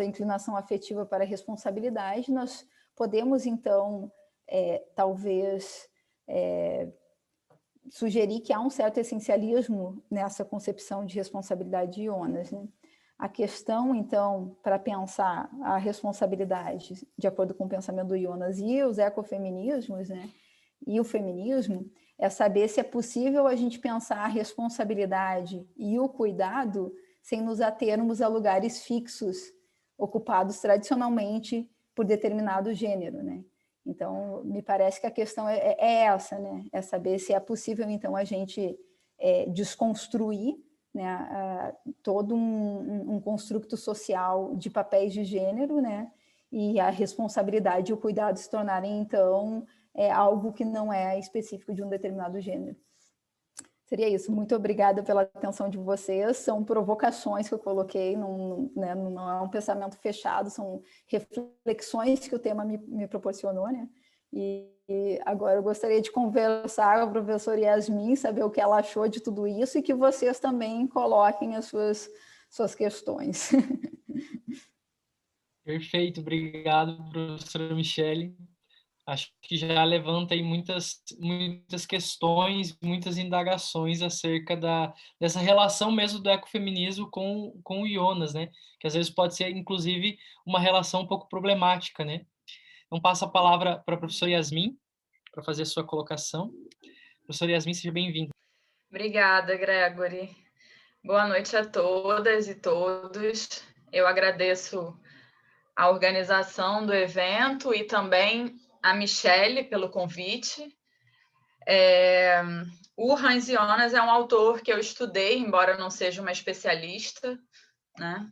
D: a inclinação afetiva para a responsabilidade, nós podemos, então, talvez sugerir que há um certo essencialismo nessa concepção de responsabilidade de Jonas, né? A questão, então, para pensar a responsabilidade, de acordo com o pensamento do Jonas e os ecofeminismos, né, e o feminismo, é saber se é possível a gente pensar a responsabilidade e o cuidado sem nos atermos a lugares fixos, ocupados tradicionalmente por determinado gênero, né? Então, me parece que a questão é essa, né? É saber se é possível, então, a gente desconstruir, né, todo um construto social de papéis de gênero, né, e a responsabilidade e o cuidado se tornarem, então, algo que não é específico de um determinado gênero. Seria isso. Muito obrigada pela atenção de vocês. São provocações que eu coloquei, não é um pensamento fechado, são reflexões que o tema me proporcionou, né? E agora eu gostaria de conversar com a professora Yasmin, saber o que ela achou de tudo isso e que vocês também coloquem as suas questões.
A: Perfeito, obrigado, professora Michele. Acho que já levanta aí muitas questões, muitas indagações acerca dessa relação mesmo do ecofeminismo com o Jonas, né? Que às vezes pode ser, inclusive, uma relação um pouco problemática, né? Então, passo a palavra para a professora Yasmin, para fazer a sua colocação. Professora Yasmin, seja bem-vinda.
F: Obrigada, Gregory. Boa noite a todas e todos. Eu agradeço a organização do evento e também a Michele pelo convite. O Hans Jonas é um autor que eu estudei, embora não seja uma especialista, né?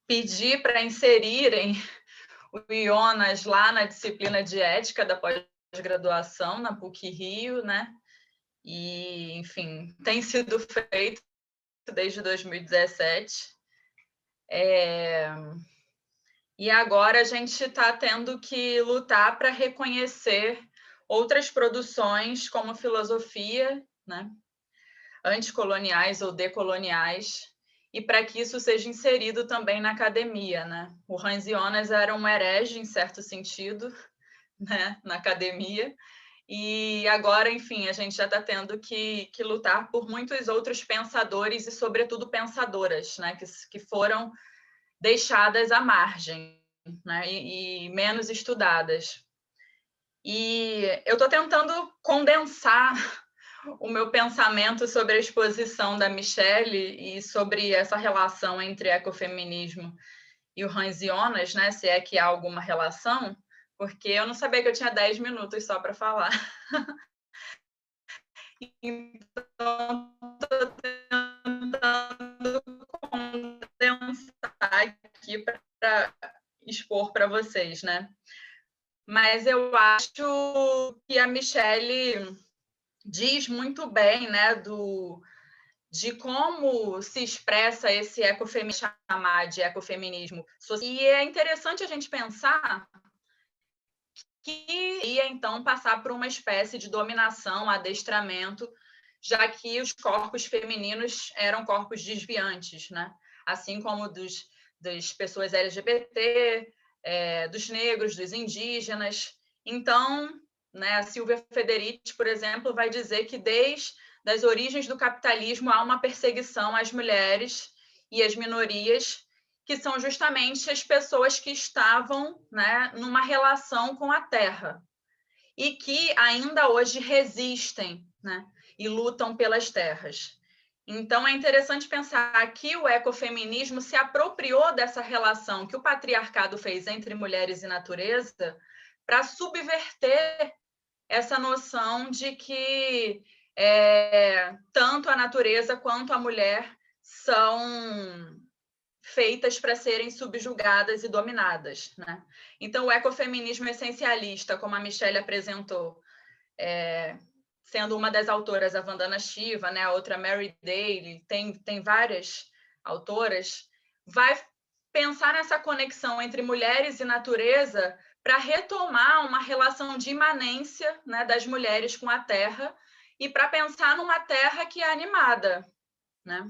F: Pedi para inserirem o Jonas lá na disciplina de ética da pós-graduação na PUC-Rio, né? E, enfim, tem sido feito desde 2017. E agora a gente está tendo que lutar para reconhecer outras produções como filosofia, né? Anticoloniais ou decoloniais, e para que isso seja inserido também na academia, né? O Hans Jonas era um herege, em certo sentido, né? Na academia, e agora, enfim, a gente já está tendo que lutar por muitos outros pensadores e, sobretudo, pensadoras, né? Que foram deixadas à margem, né? E menos estudadas. E eu estou tentando condensar o meu pensamento sobre a exposição da Michele e sobre essa relação entre ecofeminismo e o Hans Jonas, né? Se é que há alguma relação, porque eu não sabia que eu tinha 10 minutos só para falar. Então, estou tentando condensar aqui para expor para vocês, né? Mas eu acho que a Michele diz muito bem, né, de como se expressa esse ecofeminismo, chamar de ecofeminismo. E é interessante a gente pensar que ia, então, passar por uma espécie de dominação, adestramento, já que os corpos femininos eram corpos desviantes, né? Assim como das pessoas LGBT, dos negros, dos indígenas. Então, né, a Silvia Federici, por exemplo, vai dizer que desde as origens do capitalismo há uma perseguição às mulheres e às minorias, que são justamente as pessoas que estavam, né, numa relação com a terra e que ainda hoje resistem, né, e lutam pelas terras. Então, é interessante pensar que o ecofeminismo se apropriou dessa relação que o patriarcado fez entre mulheres e natureza para subverter essa noção de que tanto a natureza quanto a mulher são feitas para serem subjugadas e dominadas, né? Então, o ecofeminismo essencialista, como a Michelle apresentou, sendo uma das autoras a Vandana Shiva, né? A outra Mary Daly, tem várias autoras, vai pensar nessa conexão entre mulheres e natureza para retomar uma relação de imanência, né, das mulheres com a terra e para pensar numa terra que é animada, né?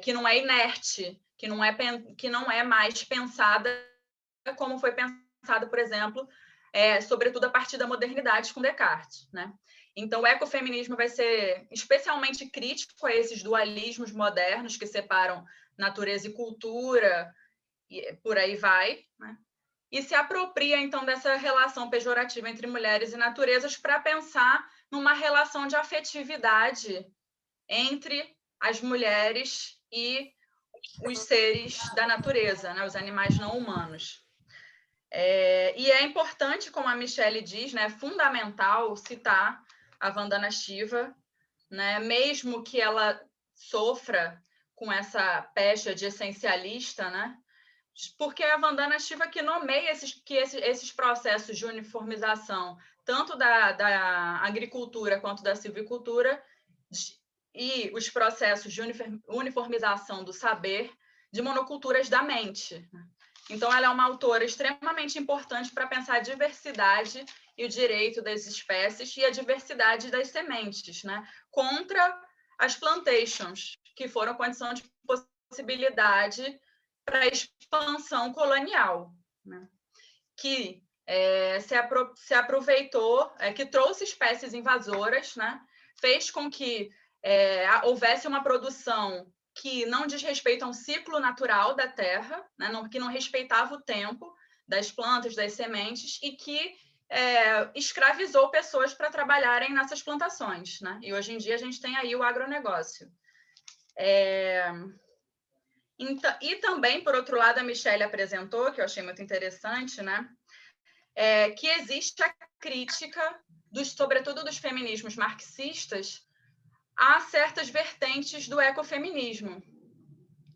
F: Que não é inerte, que não é mais pensada como foi pensada, por exemplo, sobretudo a partir da modernidade com Descartes, né? Então, o ecofeminismo vai ser especialmente crítico a esses dualismos modernos que separam natureza e cultura, e por aí vai, né? E se apropria, então, dessa relação pejorativa entre mulheres e naturezas para pensar numa relação de afetividade entre as mulheres e os seres da natureza, né? Os animais não humanos. E é importante, como a Michelle diz, né? É fundamental citar a Vandana Shiva, né? Mesmo que ela sofra com essa pecha de essencialista, né? Porque é a Vandana Shiva que nomeia esses processos de uniformização, tanto da agricultura quanto da silvicultura, e os processos de uniformização do saber de monoculturas da mente. Então, ela é uma autora extremamente importante para pensar a diversidade e o direito das espécies e a diversidade das sementes, né? Contra as plantations, que foram condição de possibilidade para a expansão colonial, né? Que se aproveitou, que trouxe espécies invasoras, né? Fez com que houvesse uma produção que não diz respeito a um ciclo natural da terra, né? Que não respeitava o tempo das plantas, das sementes, e que escravizou pessoas para trabalharem nessas plantações, né? E hoje em dia a gente tem aí o agronegócio. E também, por outro lado, a Michelle apresentou, que eu achei muito interessante, né? Que existe a crítica, sobretudo dos feminismos marxistas, a certas vertentes do ecofeminismo.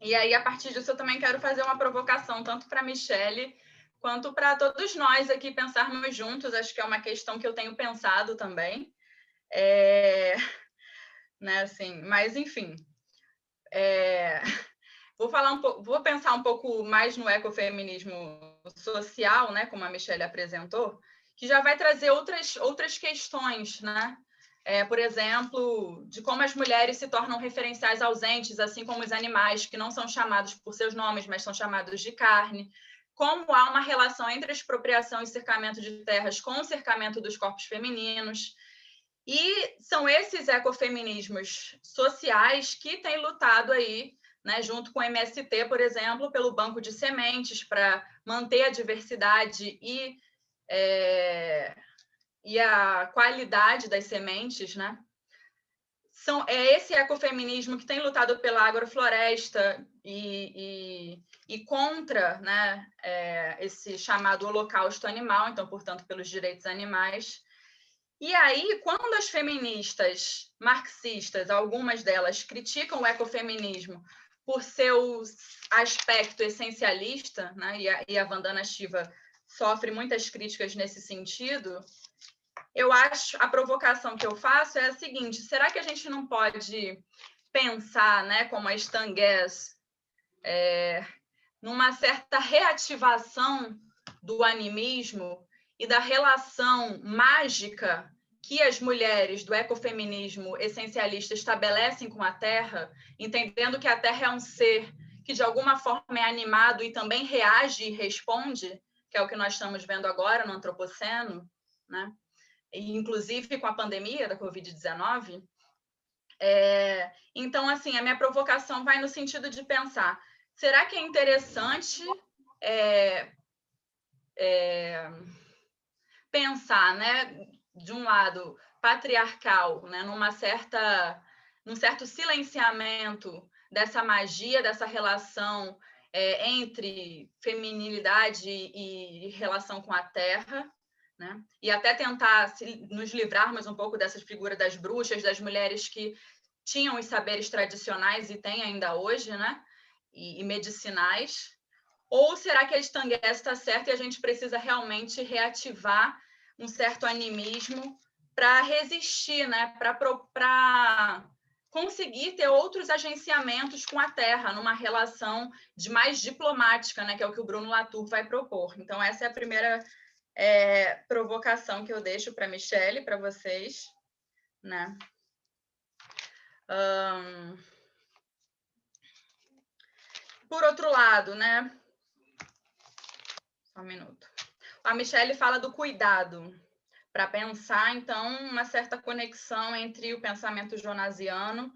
F: E aí, a partir disso, eu também quero fazer uma provocação, tanto para a Michelle quanto para todos nós aqui pensarmos juntos. Acho que é uma questão que eu tenho pensado também. Né, assim, mas, enfim... Vou pensar um pouco mais no ecofeminismo social, né, como a Michelle apresentou, que já vai trazer outras questões, né? Por exemplo, de como as mulheres se tornam referenciais ausentes, assim como os animais, que não são chamados por seus nomes, mas são chamados de carne. Como há uma relação entre expropriação e cercamento de terras com o cercamento dos corpos femininos. E são esses ecofeminismos sociais que têm lutado aí, né, junto com o MST, por exemplo, pelo banco de sementes, para manter a diversidade e a qualidade das sementes, né? É esse ecofeminismo que tem lutado pela agrofloresta e contra, né, esse chamado holocausto animal, então, portanto, pelos direitos animais. E aí, quando as feministas marxistas, algumas delas, criticam o ecofeminismo por seu aspecto essencialista, né? E a Vandana Shiva sofre muitas críticas nesse sentido, eu acho, a provocação que eu faço é a seguinte: será que a gente não pode pensar, né, como a Stan Getz, numa certa reativação do animismo e da relação mágica que as mulheres do ecofeminismo essencialista estabelecem com a Terra, entendendo que a Terra é um ser que, de alguma forma, é animado e também reage e responde, que é o que nós estamos vendo agora no Antropoceno, né? E, inclusive com a pandemia da Covid-19. Então, assim, a minha provocação vai no sentido de pensar, será que é interessante pensar, né, de um lado patriarcal, né, numa certa num certo silenciamento dessa magia, dessa relação entre feminilidade e relação com a terra, né? E até tentar nos livrarmos um pouco dessa figura das bruxas, das mulheres que tinham os saberes tradicionais e têm ainda hoje, né? E medicinais. Ou será que a Estanguet está certa e a gente precisa realmente reativar um certo animismo para resistir, né? Para conseguir ter outros agenciamentos com a terra, numa relação de mais diplomática, né? Que é o que o Bruno Latour vai propor. Então, essa é a primeira provocação que eu deixo para a Michele, para vocês, né? Por outro lado, né? Só um minuto. A Michele fala do cuidado, para pensar, então, uma certa conexão entre o pensamento jonasiano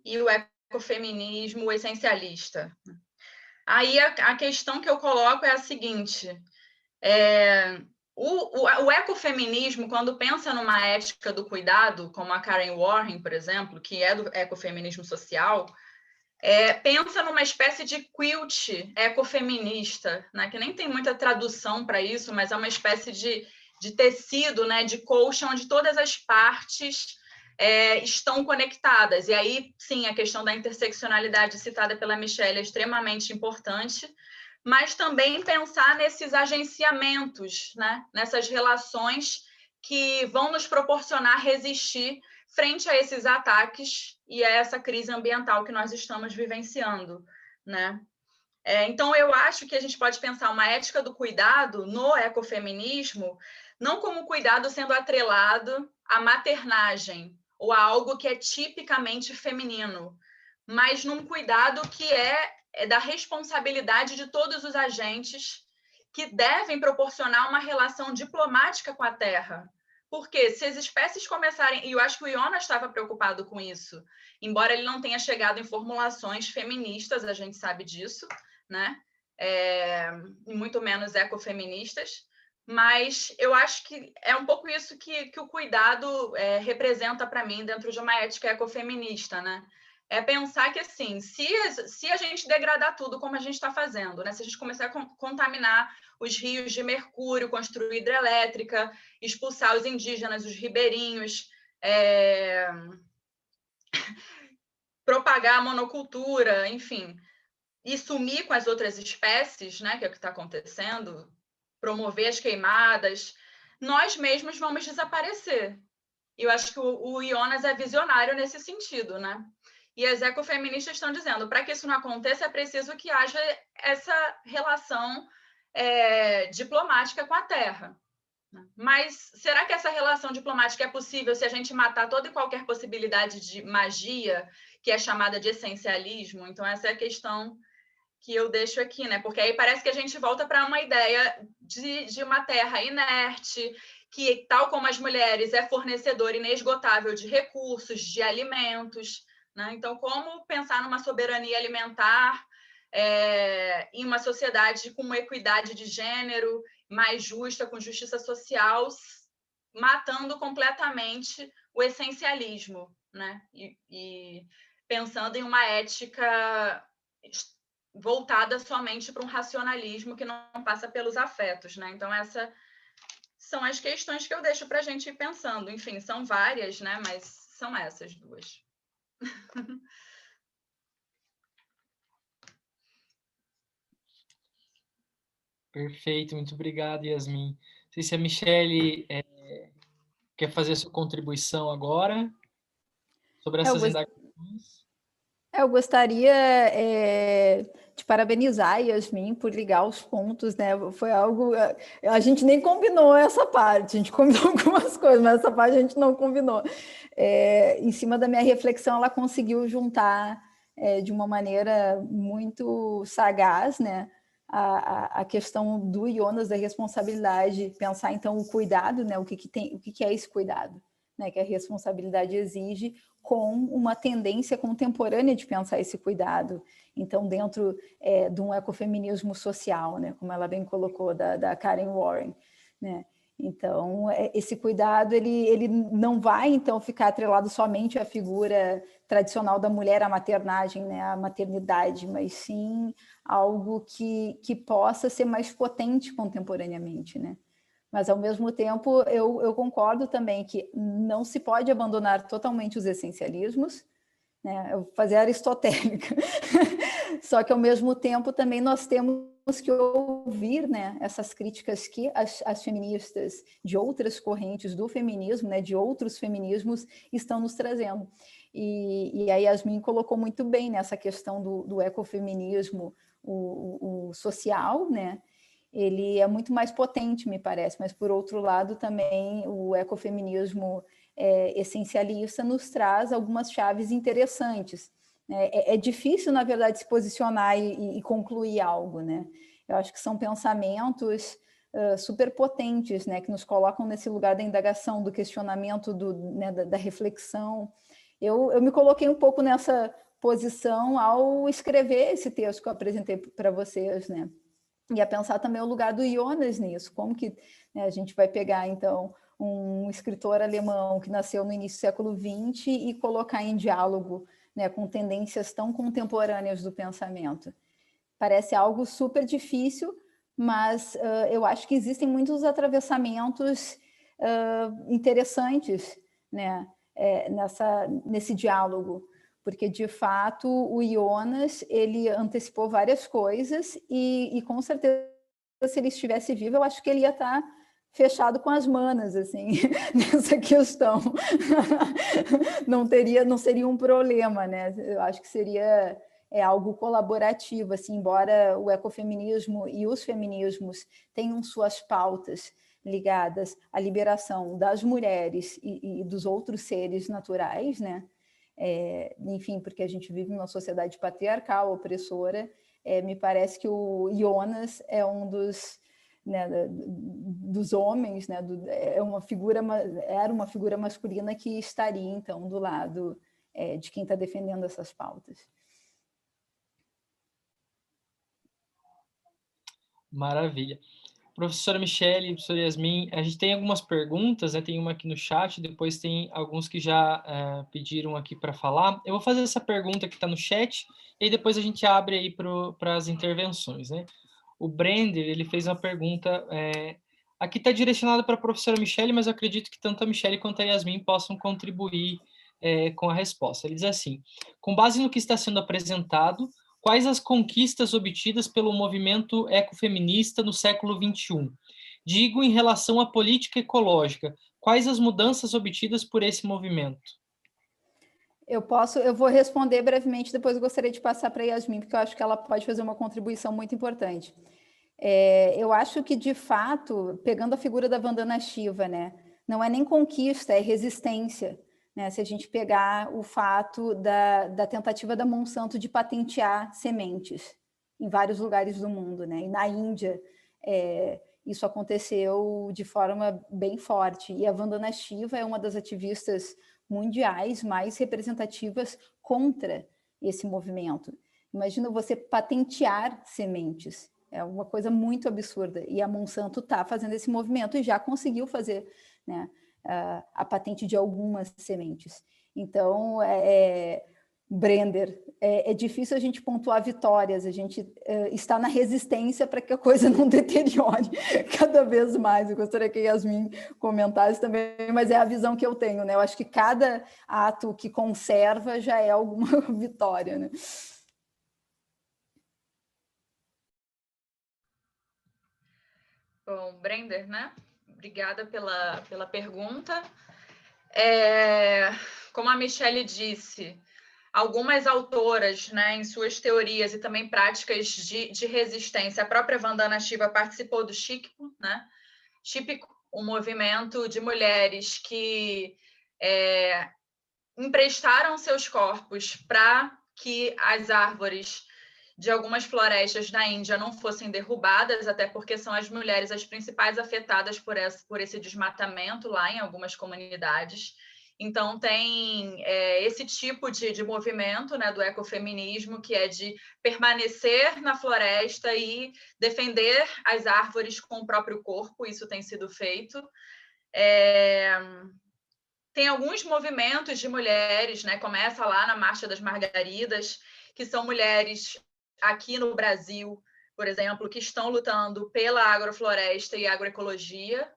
F: e o ecofeminismo, o essencialista. Aí a questão que eu coloco é a seguinte: o ecofeminismo, quando pensa numa ética do cuidado, como a Karen Warren, por exemplo, que é do ecofeminismo social, pensa numa espécie de quilt ecofeminista, né? Que nem tem muita tradução para isso, mas é uma espécie de tecido, né? De colcha, onde todas as partes estão conectadas. E aí, sim, a questão da interseccionalidade citada pela Michele é extremamente importante, mas também pensar nesses agenciamentos, né? Nessas relações que vão nos proporcionar resistir frente a esses ataques e a essa crise ambiental que nós estamos vivenciando, né? Então, eu acho que a gente pode pensar uma ética do cuidado no ecofeminismo, não como cuidado sendo atrelado à maternagem ou a algo que é tipicamente feminino, mas num cuidado que é da responsabilidade de todos os agentes que devem proporcionar uma relação diplomática com a Terra. Porque se as espécies começarem... E eu acho que o Jonas estava preocupado com isso, embora ele não tenha chegado em formulações feministas, a gente sabe disso, né? E muito menos ecofeministas, mas eu acho que é um pouco isso que o cuidado representa para mim dentro de uma ética ecofeminista, né? É pensar que, assim, se a gente degradar tudo como a gente está fazendo, né? Se a gente começar a contaminar os rios de mercúrio, construir hidrelétrica, expulsar os indígenas, os ribeirinhos, propagar a monocultura, enfim, e sumir com as outras espécies, né? Que é o que está acontecendo, promover as queimadas, nós mesmos vamos desaparecer. E eu acho que o Jonas é visionário nesse sentido, né? E as ecofeministas estão dizendo, para que isso não aconteça, é preciso que haja essa relação diplomática com a Terra. Mas será que essa relação diplomática é possível se a gente matar toda e qualquer possibilidade de magia, que é chamada de essencialismo? Então, essa é a questão que eu deixo aqui, né? Porque aí parece que a gente volta para uma ideia de uma terra inerte, que, tal como as mulheres, é fornecedora inesgotável de recursos, de alimentos, né? Então, como pensar numa soberania alimentar em uma sociedade com uma equidade de gênero mais justa, com justiça social, matando completamente o essencialismo, né? E pensando em uma ética voltada somente para um racionalismo que não passa pelos afetos, né? Então, essas são as questões que eu deixo para a gente ir pensando. Enfim, são várias, né? Mas são essas duas.
A: Perfeito, muito obrigado, Yasmin. Não sei se a Michele quer fazer a sua contribuição agora sobre essas indagações.
D: Eu gostaria de parabenizar a Yasmin por ligar os pontos, né? Foi algo... A gente nem combinou essa parte, a gente combinou algumas coisas, mas essa parte a gente não combinou. Em cima da minha reflexão, ela conseguiu juntar de uma maneira muito sagaz, né? A questão do Jonas, da responsabilidade, pensar então o cuidado, né? O que é esse cuidado, né? Que a responsabilidade exige, com uma tendência contemporânea de pensar esse cuidado. Então, dentro de um ecofeminismo social, né? Como ela bem colocou, da Karen Warren, né? Então, esse cuidado, ele não vai, então, ficar atrelado somente à figura tradicional da mulher, à maternagem, né, à maternidade, mas sim algo que possa ser mais potente contemporaneamente, né? Mas, ao mesmo tempo, eu concordo também que não se pode abandonar totalmente os essencialismos, né? Eu vou fazer a aristotélica. Só que, ao mesmo tempo, também nós temos que ouvir, né, essas críticas que as feministas de outras correntes do feminismo, né, de outros feminismos, estão nos trazendo. E a Yasmin colocou muito bem nessa questão do ecofeminismo, o social, né? Ele é muito mais potente, me parece, mas, por outro lado, também o ecofeminismo essencialista nos traz algumas chaves interessantes. É difícil, na verdade, se posicionar e concluir algo, né? Eu acho que são pensamentos super potentes, né? Que nos colocam nesse lugar da indagação, do questionamento, né? da reflexão. Eu me coloquei um pouco nessa posição ao escrever esse texto que eu apresentei para vocês, né? E a pensar também o lugar do Jonas nisso, como que, né, a gente vai pegar, então, um escritor alemão que nasceu no início do século XX e colocar em diálogo, né, com tendências tão contemporâneas do pensamento. Parece algo super difícil, mas eu acho que existem muitos atravessamentos interessantes, né, nesse diálogo, porque, de fato, o Jonas, ele antecipou várias coisas e com certeza, se ele estivesse vivo, eu acho que ele ia estar fechado com as manas, assim, nessa questão. Não seria um problema, né? Eu acho que seria algo colaborativo, assim, embora o ecofeminismo e os feminismos tenham suas pautas ligadas à liberação das mulheres e dos outros seres naturais, né? Enfim, porque a gente vive numa sociedade patriarcal, opressora, me parece que o Jonas é um dos, né, dos homens, né, era uma figura masculina que estaria, então, do lado de quem está defendendo essas pautas.
A: Maravilha. Professora Michele, professora Yasmin, a gente tem algumas perguntas, né? Tem uma aqui no chat, depois tem alguns que já pediram aqui para falar. Eu vou fazer essa pergunta que está no chat, e aí depois a gente abre aí para as intervenções, né? O Brender, ele fez uma pergunta, aqui está direcionada para a professora Michele, mas eu acredito que tanto a Michele quanto a Yasmin possam contribuir com a resposta. Ele diz assim: com base no que está sendo apresentado, quais as conquistas obtidas pelo movimento ecofeminista no século XXI? Digo em relação à política ecológica, quais as mudanças obtidas por esse movimento?
D: Eu vou responder brevemente, depois eu gostaria de passar para a Yasmin, porque eu acho que ela pode fazer uma contribuição muito importante. Eu acho que, de fato, pegando a figura da Vandana Shiva, né, não é nem conquista, é resistência. Né? Se a gente pegar o fato da tentativa da Monsanto de patentear sementes em vários lugares do mundo, né? E na Índia, isso aconteceu de forma bem forte. E a Vandana Shiva é uma das ativistas mundiais mais representativas contra esse movimento. Imagina você patentear sementes. É uma coisa muito absurda. E a Monsanto está fazendo esse movimento e já conseguiu fazer, né, a patente de algumas sementes. Então, Brender, é difícil a gente pontuar vitórias, a gente está na resistência para que a coisa não deteriore cada vez mais. Eu gostaria que a Yasmin comentasse também, mas é a visão que eu tenho, né? Eu acho que cada ato que conserva já é alguma vitória, né?
F: Bom, Brender, né? Obrigada pela pergunta. Como a Michele disse, algumas autoras, né, em suas teorias e também práticas de resistência, a própria Vandana Shiva participou do Shikpo, né? Shikpo, um movimento de mulheres que emprestaram seus corpos para que as árvores de algumas florestas na Índia não fossem derrubadas, até porque são as mulheres as principais afetadas por esse desmatamento lá em algumas comunidades. Então, tem esse tipo de movimento, né, do ecofeminismo, que é de permanecer na floresta e defender as árvores com o próprio corpo, isso tem sido feito. Tem alguns movimentos de mulheres, né, começa lá na Marcha das Margaridas, que são mulheres aqui no Brasil, por exemplo, que estão lutando pela agrofloresta e agroecologia.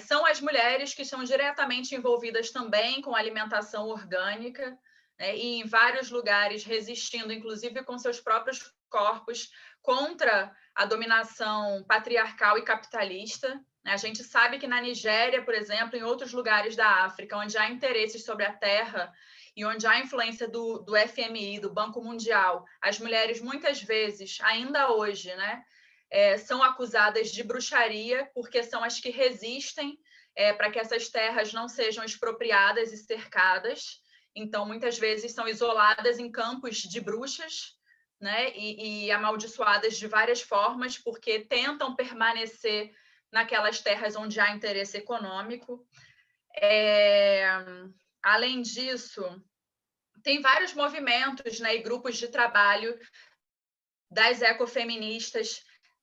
F: São as mulheres que estão diretamente envolvidas também com alimentação orgânica, né, e em vários lugares resistindo, inclusive com seus próprios corpos, contra a dominação patriarcal e capitalista. A gente sabe que na Nigéria, por exemplo, em outros lugares da África, onde há interesses sobre a terra e onde há influência do FMI, do Banco Mundial, as mulheres muitas vezes, ainda hoje, né, são acusadas de bruxaria, porque são as que resistem para que essas terras não sejam expropriadas e cercadas. Então, muitas vezes são isoladas em campos de bruxas, né, e amaldiçoadas de várias formas, porque tentam permanecer naquelas terras onde há interesse econômico. Além disso, tem vários movimentos, né, e grupos de trabalho das ecofeministas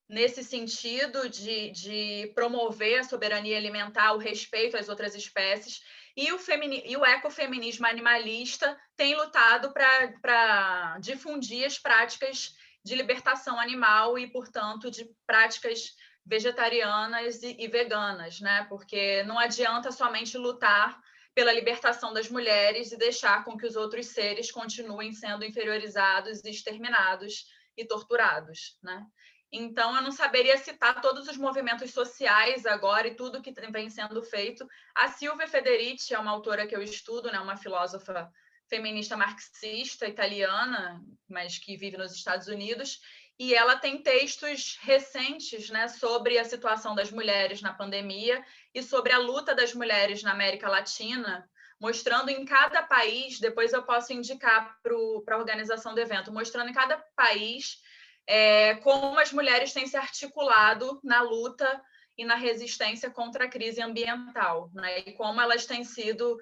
F: nesse sentido de promover a soberania alimentar, o respeito às outras espécies, e o ecofeminismo animalista tem lutado para difundir as práticas de libertação animal e, portanto, de práticas vegetarianas e veganas, né? Porque não adianta somente lutar pela libertação das mulheres e deixar com que os outros seres continuem sendo inferiorizados e exterminados e torturados, né? Então, eu não saberia citar todos os movimentos sociais agora e tudo que vem sendo feito. A Silvia Federici é uma autora que eu estudo, né, uma filósofa feminista marxista italiana, mas que vive nos Estados Unidos, e ela tem textos recentes, né, sobre a situação das mulheres na pandemia e sobre a luta das mulheres na América Latina, mostrando em cada país, depois eu posso indicar para a organização do evento, mostrando em cada país como as mulheres têm se articulado na luta e na resistência contra a crise ambiental, né? E como elas têm sido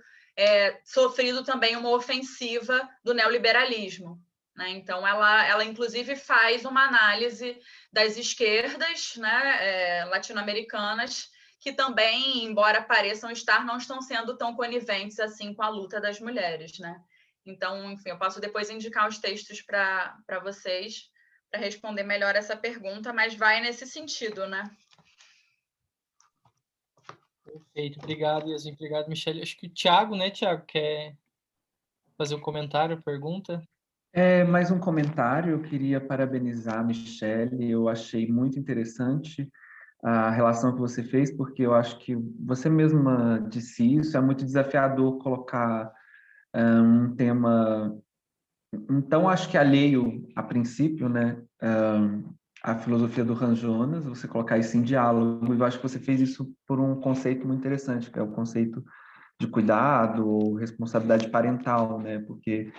F: sofrido também uma ofensiva do neoliberalismo, né? Então, ela inclusive faz uma análise das esquerdas, né, latino-americanas, que também, embora pareçam estar, não estão sendo tão coniventes assim com a luta das mulheres, né? Então, enfim, eu posso depois indicar os textos para vocês, para responder melhor essa pergunta, mas vai nesse sentido, né?
A: Perfeito, obrigado, Yasmin, obrigado, Michele. Acho que o Thiago, né, Thiago, quer fazer um comentário, pergunta?
C: Mais um comentário, eu queria parabenizar a Michele, eu achei muito interessante a relação que você fez, porque eu acho que você mesma disse isso, é muito desafiador colocar um tema, então acho que alheio a princípio, né, a filosofia do Hans Jonas, você colocar isso em diálogo, e eu acho que você fez isso por um conceito muito interessante, que é o conceito de cuidado ou responsabilidade parental, né, porque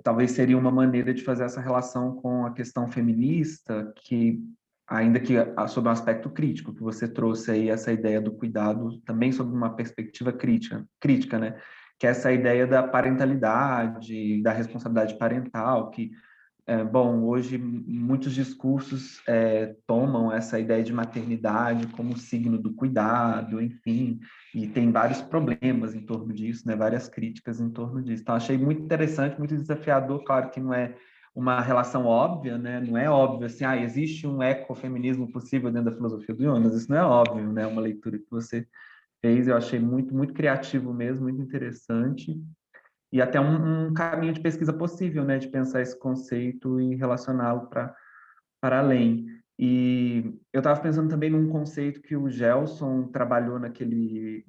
C: talvez seria uma maneira de fazer essa relação com a questão feminista, que ainda que sob um aspecto crítico, que você trouxe aí essa ideia do cuidado também sob uma perspectiva crítica, né? Que é essa ideia da parentalidade, da responsabilidade parental, que bom, hoje muitos discursos tomam essa ideia de maternidade como signo do cuidado, enfim, e tem vários problemas em torno disso, né? Várias críticas em torno disso. Então, achei muito interessante, muito desafiador. Claro que não é uma relação óbvia, né? Não é óbvio assim, existe um ecofeminismo possível dentro da filosofia do Jonas. Isso não é óbvio, né? Uma leitura que você fez, eu achei muito, muito criativo mesmo, muito interessante. E até um caminho de pesquisa possível, né, de pensar esse conceito e relacioná-lo para além. E eu estava pensando também num conceito que o Gelson trabalhou naquele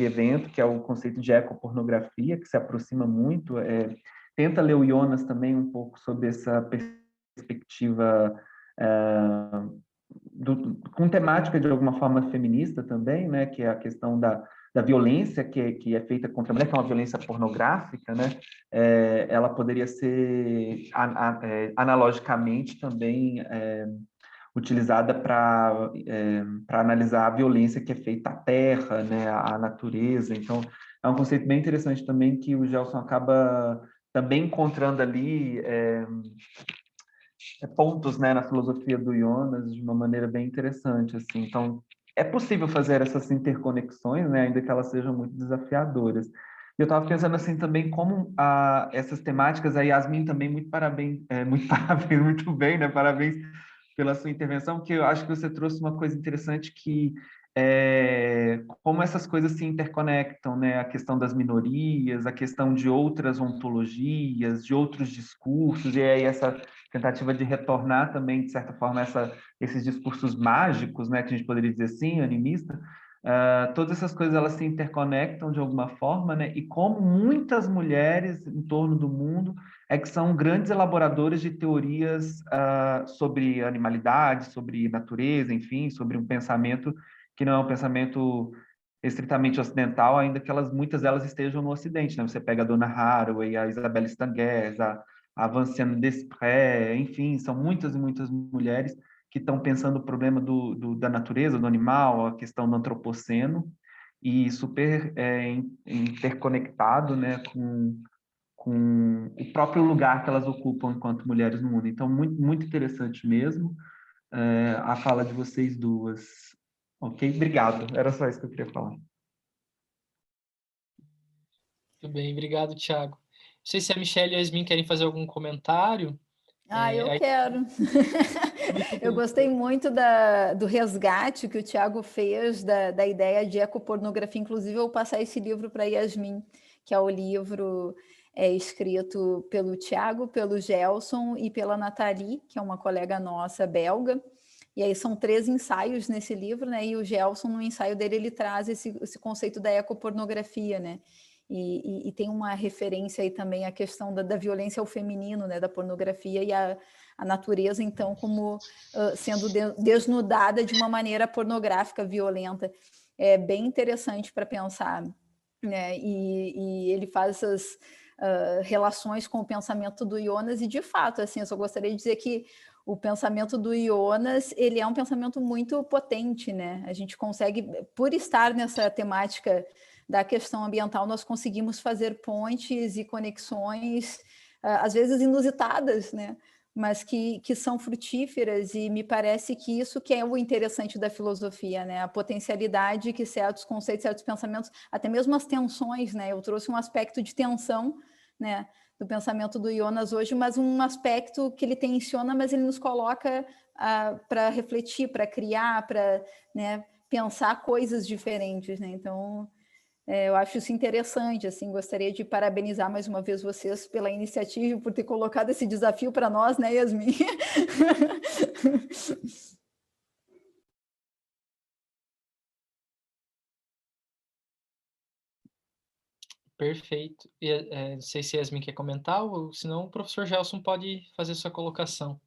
C: evento, que é o conceito de ecopornografia, que se aproxima muito. Tenta ler o Jonas também um pouco sobre essa perspectiva com temática de alguma forma feminista também, né, que é a questão da violência que é feita contra a mulher, que é uma violência pornográfica, né, ela poderia ser analogicamente também utilizada para analisar a violência que é feita à terra, né, à natureza. Então, é um conceito bem interessante também que o Gelson acaba também encontrando ali pontos, né, na filosofia do Jonas de uma maneira bem interessante, assim. Então, é possível fazer essas interconexões, né, ainda que elas sejam muito desafiadoras. Eu estava pensando assim também como essas temáticas, a Yasmin também muito parabéns, muito parabéns, muito bem, né? Parabéns pela sua intervenção, porque eu acho que você trouxe uma coisa interessante que como essas coisas se interconectam, né? A questão das minorias, a questão de outras ontologias, de outros discursos, e aí essa tentativa de retornar também, de certa forma, esses discursos mágicos, né? Que a gente poderia dizer assim, animista. Todas essas coisas elas se interconectam de alguma forma, né? E como muitas mulheres em torno do mundo que são grandes elaboradores de teorias sobre animalidade, sobre natureza, enfim, sobre um pensamento que não é um pensamento estritamente ocidental, ainda que muitas delas estejam no Ocidente, né? Você pega a Donna Haraway, a Isabelle Stangers, a Vinciane Desprez, enfim, são muitas e muitas mulheres que estão pensando o problema da natureza, do animal, a questão do antropoceno, e super interconectado, né, com o próprio lugar que elas ocupam enquanto mulheres no mundo. Então, muito, muito interessante mesmo a fala de vocês duas. Ok? Obrigado. Era só isso que eu queria falar.
A: Muito bem, obrigado, Thiago. Não sei se a Michelle e a Yasmin querem fazer algum comentário.
D: Eu
A: aí-
D: quero. Eu gostei muito do resgate que o Thiago fez da ideia de ecopornografia. Inclusive, eu vou passar esse livro para Yasmin, que é o livro escrito pelo Thiago, pelo Gelson e pela Nathalie, que é uma colega nossa belga. E aí são 3 ensaios nesse livro, né? E o Gelson, no ensaio dele, ele traz esse conceito da ecopornografia, né? E tem uma referência aí também à questão da violência ao feminino, né? Da pornografia e a natureza, então, como sendo desnudada de uma maneira pornográfica, violenta. É bem interessante para pensar, né? E ele faz essas relações com o pensamento do Jonas, e de fato, assim, eu só gostaria de dizer que o pensamento do Jonas, ele é um pensamento muito potente, né? A gente consegue, por estar nessa temática da questão ambiental, nós conseguimos fazer pontes e conexões, às vezes inusitadas, né? Mas que são frutíferas, e me parece que isso que é o interessante da filosofia, né? A potencialidade que certos conceitos, certos pensamentos, até mesmo as tensões, né? Eu trouxe um aspecto de tensão, né, do pensamento do Jonas hoje, mas um aspecto que ele tensiona, mas ele nos coloca para refletir, para criar, para, né, pensar coisas diferentes, né? Então, eu acho isso interessante, assim, gostaria de parabenizar mais uma vez vocês pela iniciativa e por ter colocado esse desafio para nós, né, Yasmin?
A: Perfeito. Não sei se a Yasmin quer comentar, ou senão o professor Gelson pode fazer sua colocação.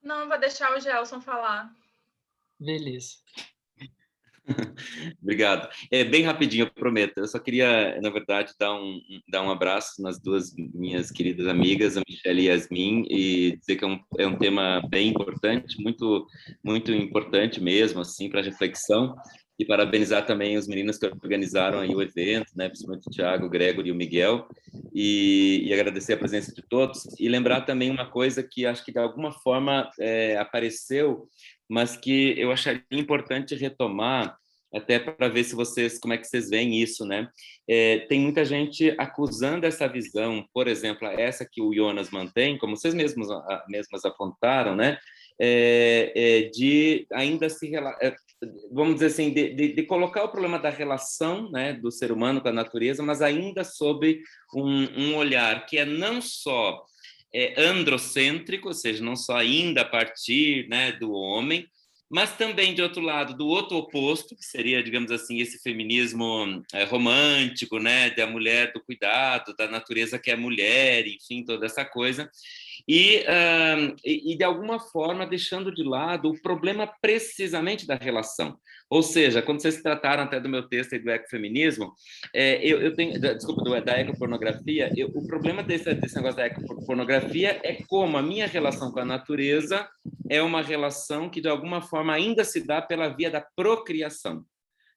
F: Não, vou deixar o Gelson falar.
A: Beleza.
G: Obrigado. Bem rapidinho, eu prometo. Eu só queria, na verdade, dar um abraço nas duas minhas queridas amigas, a Michelle e a Yasmin, e dizer que é um tema bem importante, muito, muito importante mesmo, assim, para reflexão. E parabenizar também os meninos que organizaram aí o evento, né, principalmente o Thiago, o Gregory e o Miguel, e agradecer a presença de todos. E lembrar também uma coisa que acho que de alguma forma apareceu, mas que eu acharia importante retomar, até para ver se como é que vocês veem isso, né? Tem muita gente acusando essa visão, por exemplo, essa que o Jonas mantém, como vocês mesmos apontaram, né? De ainda vamos dizer assim, de colocar o problema da relação, né, do ser humano com a natureza, mas ainda sob um olhar que é não só androcêntrico, ou seja, não só ainda a partir, né, do homem, mas também, de outro lado, do outro oposto, que seria, digamos assim, esse feminismo romântico, né, da mulher do cuidado, da natureza que é mulher, enfim, toda essa coisa. e de alguma forma deixando de lado o problema precisamente da relação. Ou seja, quando vocês trataram até do meu texto aí do ecofeminismo, da ecopornografia, o problema desse negócio da ecopornografia é como a minha relação com a natureza é uma relação que de alguma forma ainda se dá pela via da procriação.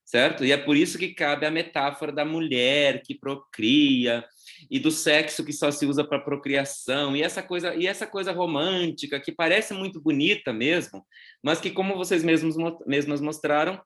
G: Certo? E é por isso que cabe a metáfora da mulher que procria e do sexo que só se usa para procriação e essa coisa romântica que parece muito bonita mesmo, mas que, como vocês mesmas mostraram,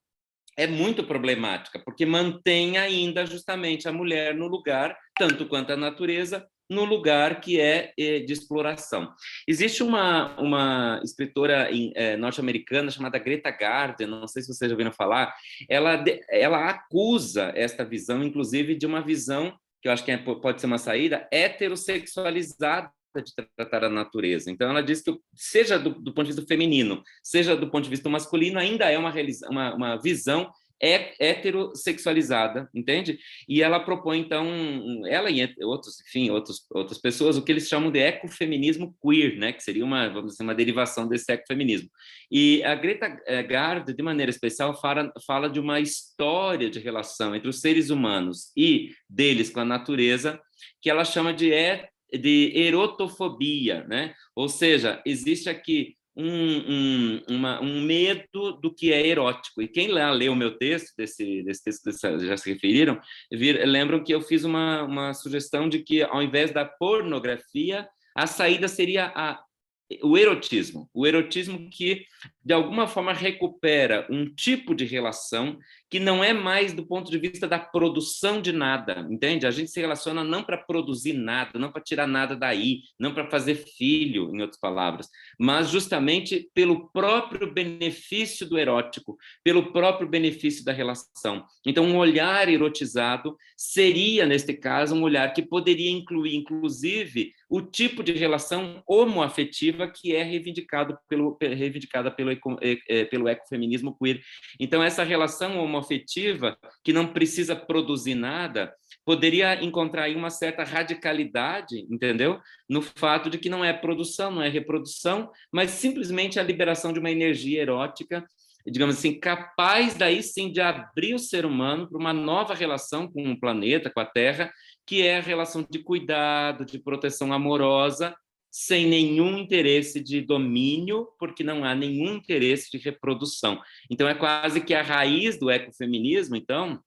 G: é muito problemática, porque mantém ainda justamente a mulher no lugar, tanto quanto a natureza, no lugar que é de exploração. Existe uma escritora norte-americana chamada Greta Garden, não sei se vocês já ouviram falar, ela acusa esta visão, inclusive, de uma visão, que eu acho que pode ser uma saída, heterossexualizada de tratar a natureza. Então, ela diz que, seja do ponto de vista feminino, seja do ponto de vista masculino, ainda é uma visão heterossexualizada, entende? E ela propõe, então, ela e outras pessoas, o que eles chamam de ecofeminismo queer, né? Que seria vamos dizer, uma derivação desse ecofeminismo. E a Greta Garden, de maneira especial, fala de uma história de relação entre os seres humanos e deles com a natureza, que ela chama de erotofobia, né? Ou seja, existe aqui um medo do que é erótico. E quem lá leu o meu texto, desse texto, já se referiram, lembram que eu fiz uma sugestão de que, ao invés da pornografia, a saída seria o erotismo que, de alguma forma, recupera um tipo de relação que não é mais do ponto de vista da produção de nada, entende? A gente se relaciona não para produzir nada, não para tirar nada daí, não para fazer filho, em outras palavras, mas justamente pelo próprio benefício do erótico, pelo próprio benefício da relação. Então, um olhar erotizado seria, neste caso, um olhar que poderia incluir, inclusive, o tipo de relação homoafetiva que é reivindicada pelo ecofeminismo queer. Então, essa relação homoafetiva, que não precisa produzir nada, poderia encontrar aí uma certa radicalidade, entendeu? No fato de que não é produção, não é reprodução, mas simplesmente a liberação de uma energia erótica, digamos assim, capaz daí sim de abrir o ser humano para uma nova relação com o planeta, com a Terra, que é a relação de cuidado, de proteção amorosa, sem nenhum interesse de domínio, porque não há nenhum interesse de reprodução. Então, é quase que a raiz do ecofeminismo, então,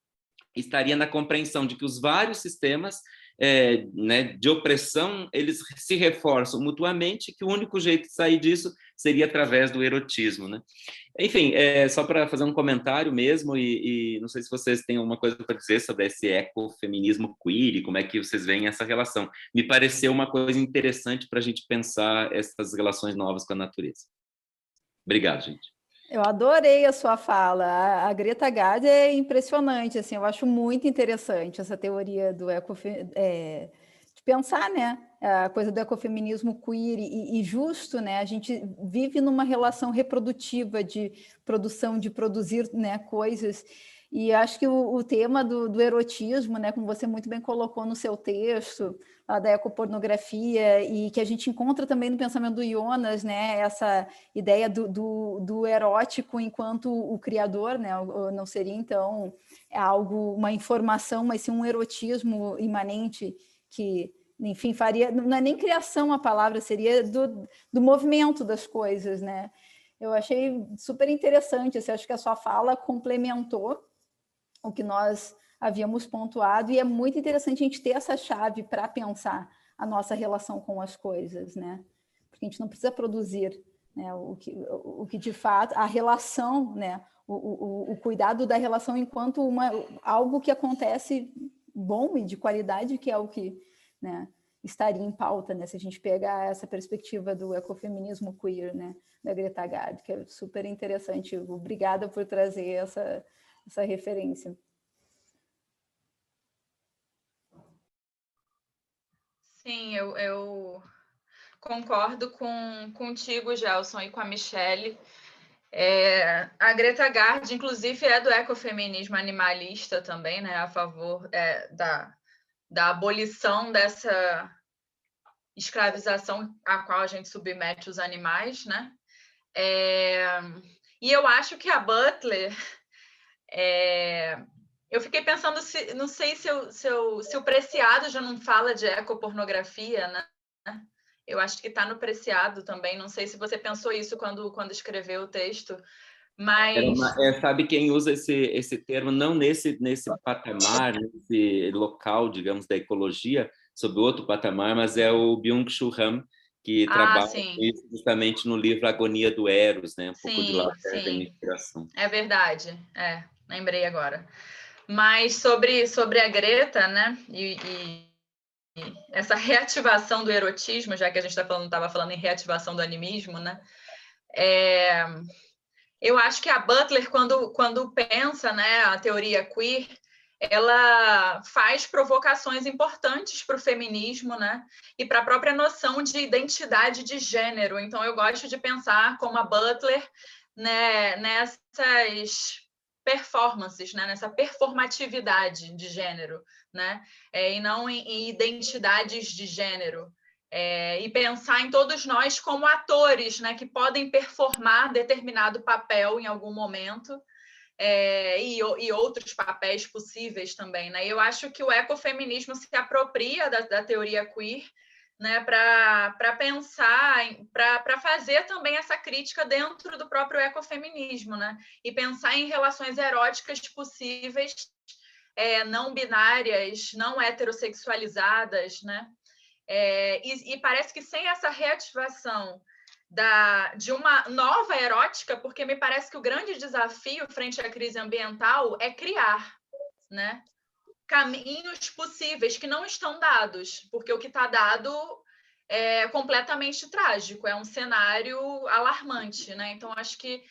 G: estaria na compreensão de que os vários sistemas de opressão, eles se reforçam mutuamente, que o único jeito de sair disso seria através do erotismo, né? Enfim, só para fazer um comentário mesmo, e não sei se vocês têm alguma coisa para dizer sobre esse ecofeminismo queer e como é que vocês veem essa relação. Me pareceu uma coisa interessante para a gente pensar essas relações novas com a natureza. Obrigado, gente.
D: Eu adorei a sua fala. A Greta Garden é impressionante, assim, eu acho muito interessante essa teoria do de pensar, né, a coisa do ecofeminismo queer e justo, né? A gente vive numa relação reprodutiva de produção, de produzir, né, coisas. E acho que o tema do erotismo, né, como você muito bem colocou no seu texto, da ecopornografia, e que a gente encontra também no pensamento do Jonas, né, essa ideia do erótico enquanto o criador, né, não seria, então, algo, uma informação, mas sim um erotismo imanente que, enfim, faria, não é nem criação a palavra, seria do movimento das coisas, né. Eu achei super interessante, assim, acho que a sua fala complementou o que nós havíamos pontuado, e é muito interessante a gente ter essa chave para pensar a nossa relação com as coisas, né? Porque a gente não precisa produzir, né, o que de fato, a relação, né, o cuidado da relação enquanto algo que acontece bom e de qualidade, que é o que, né, estaria em pauta, né, se a gente pegar essa perspectiva do ecofeminismo queer, né, da Greta Garden, que é super interessante. Obrigada por trazer essa referência.
F: Sim, eu concordo contigo, Gelson, e com a Michelle. A Greta Garden, inclusive, é do ecofeminismo animalista também, né, a favor da abolição escravização a qual a gente submete os animais, né? E eu acho que a Butler, eu fiquei pensando, não sei se o Preciado já não fala de ecopornografia, né? Eu acho que está no Preciado também, não sei se você pensou isso quando escreveu o texto, mas...
G: sabe quem usa esse termo, não nesse patamar, nesse local, digamos, da ecologia, sob outro patamar, mas é o Byung-Chul Han, que trabalha com isso justamente no livro Agonia do Eros, né? Um pouco de lá tem inspiração.
F: É verdade, lembrei agora. Mas sobre a Greta, né? E essa reativação do erotismo, já que a gente estava falando em reativação do animismo, né? Eu acho que a Butler, quando pensa, né, a teoria queer, ela faz provocações importantes para o feminismo, né? E para a própria noção de identidade de gênero. Então, eu gosto de pensar como a Butler, né, nessas performances, né? Nessa performatividade de gênero, né? E não em identidades de gênero. E pensar em todos nós como atores, né? Que podem performar determinado papel em algum momento, e outros papéis possíveis também, né? Eu acho que o ecofeminismo se apropria da teoria queer, né, para pensar, para fazer também essa crítica dentro do próprio ecofeminismo, né? E pensar em relações eróticas possíveis, não binárias, não heterossexualizadas, né? E parece que sem essa reativação de uma nova erótica, porque me parece que o grande desafio frente à crise ambiental é criar, né, caminhos possíveis que não estão dados, porque o que está dado é completamente trágico, é um cenário alarmante, né? Então, acho que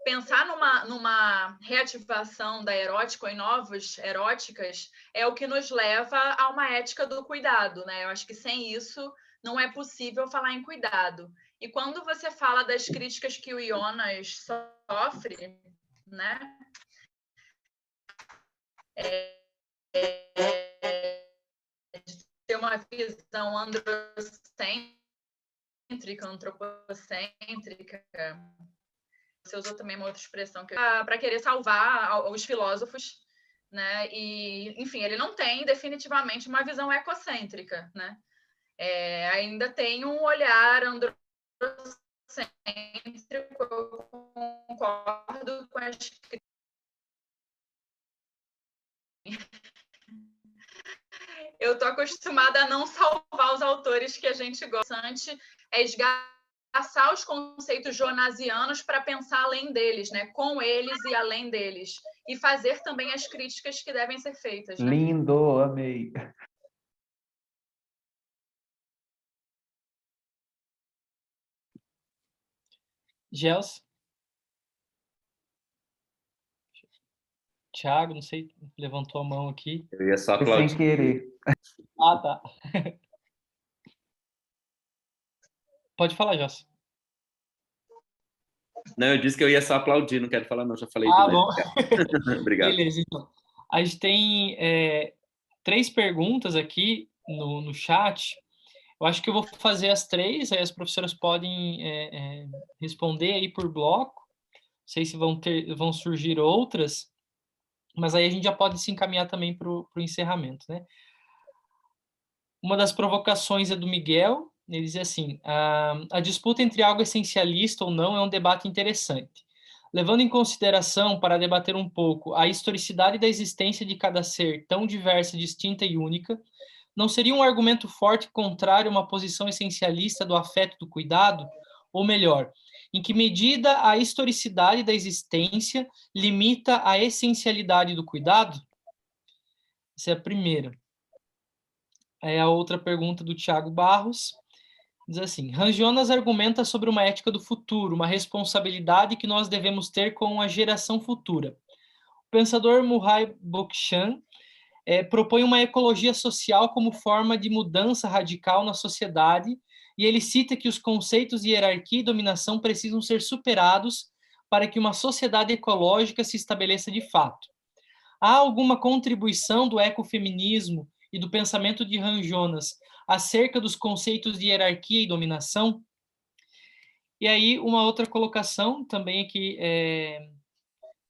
F: pensar numa reativação da erótica ou em novas eróticas é o que nos leva a uma ética do cuidado, né? Eu acho que sem isso não é possível falar em cuidado. E quando você fala das críticas que o Jonas sofre, né? De ter uma visão androcêntrica, antropocêntrica. Você usou também uma outra expressão para querer salvar os filósofos, né? E, enfim, ele não tem definitivamente uma visão ecocêntrica, né? Ainda tem um olhar androcêntrico, eu concordo com as eu estou acostumada a não salvar os autores que a gente gosta. É esgarçar os conceitos jonasianos para pensar além deles, né? Com eles e além deles. E fazer também as críticas que devem ser feitas. Né?
C: Lindo, amei.
A: Gels? Thiago, não sei, levantou a mão aqui.
G: Eu ia só aplaudir.
C: Sem querer.
A: Ah, tá. Pode falar, Gels.
G: Não, eu disse que eu ia só aplaudir, não quero falar não, já falei
A: Ah,
G: demais.
A: bom.
G: Obrigado.
A: Beleza, então. A gente tem 3 perguntas aqui no chat. Eu acho que eu vou fazer as 3, aí as professoras podem responder aí por bloco. Não sei se vão surgir outras, mas aí a gente já pode se encaminhar também para o encerramento, né? Uma das provocações é do Miguel, ele diz assim, a disputa entre algo essencialista ou não é um debate interessante. Levando em consideração, para debater um pouco, a historicidade da existência de cada ser tão diversa, distinta e única, não seria um argumento forte contrário a uma posição essencialista do afeto e do cuidado? Ou melhor, em que medida a historicidade da existência limita a essencialidade do cuidado? Essa é a primeira. Aí a outra pergunta do Tiago Barros diz assim, Jonas argumenta sobre uma ética do futuro, uma responsabilidade que nós devemos ter com a geração futura. O pensador Murray Bookchan propõe uma ecologia social como forma de mudança radical na sociedade, e ele cita que os conceitos de hierarquia e dominação precisam ser superados para que uma sociedade ecológica se estabeleça de fato. Há alguma contribuição do ecofeminismo e do pensamento de Han Jonas acerca dos conceitos de hierarquia e dominação. E aí, uma outra colocação também aqui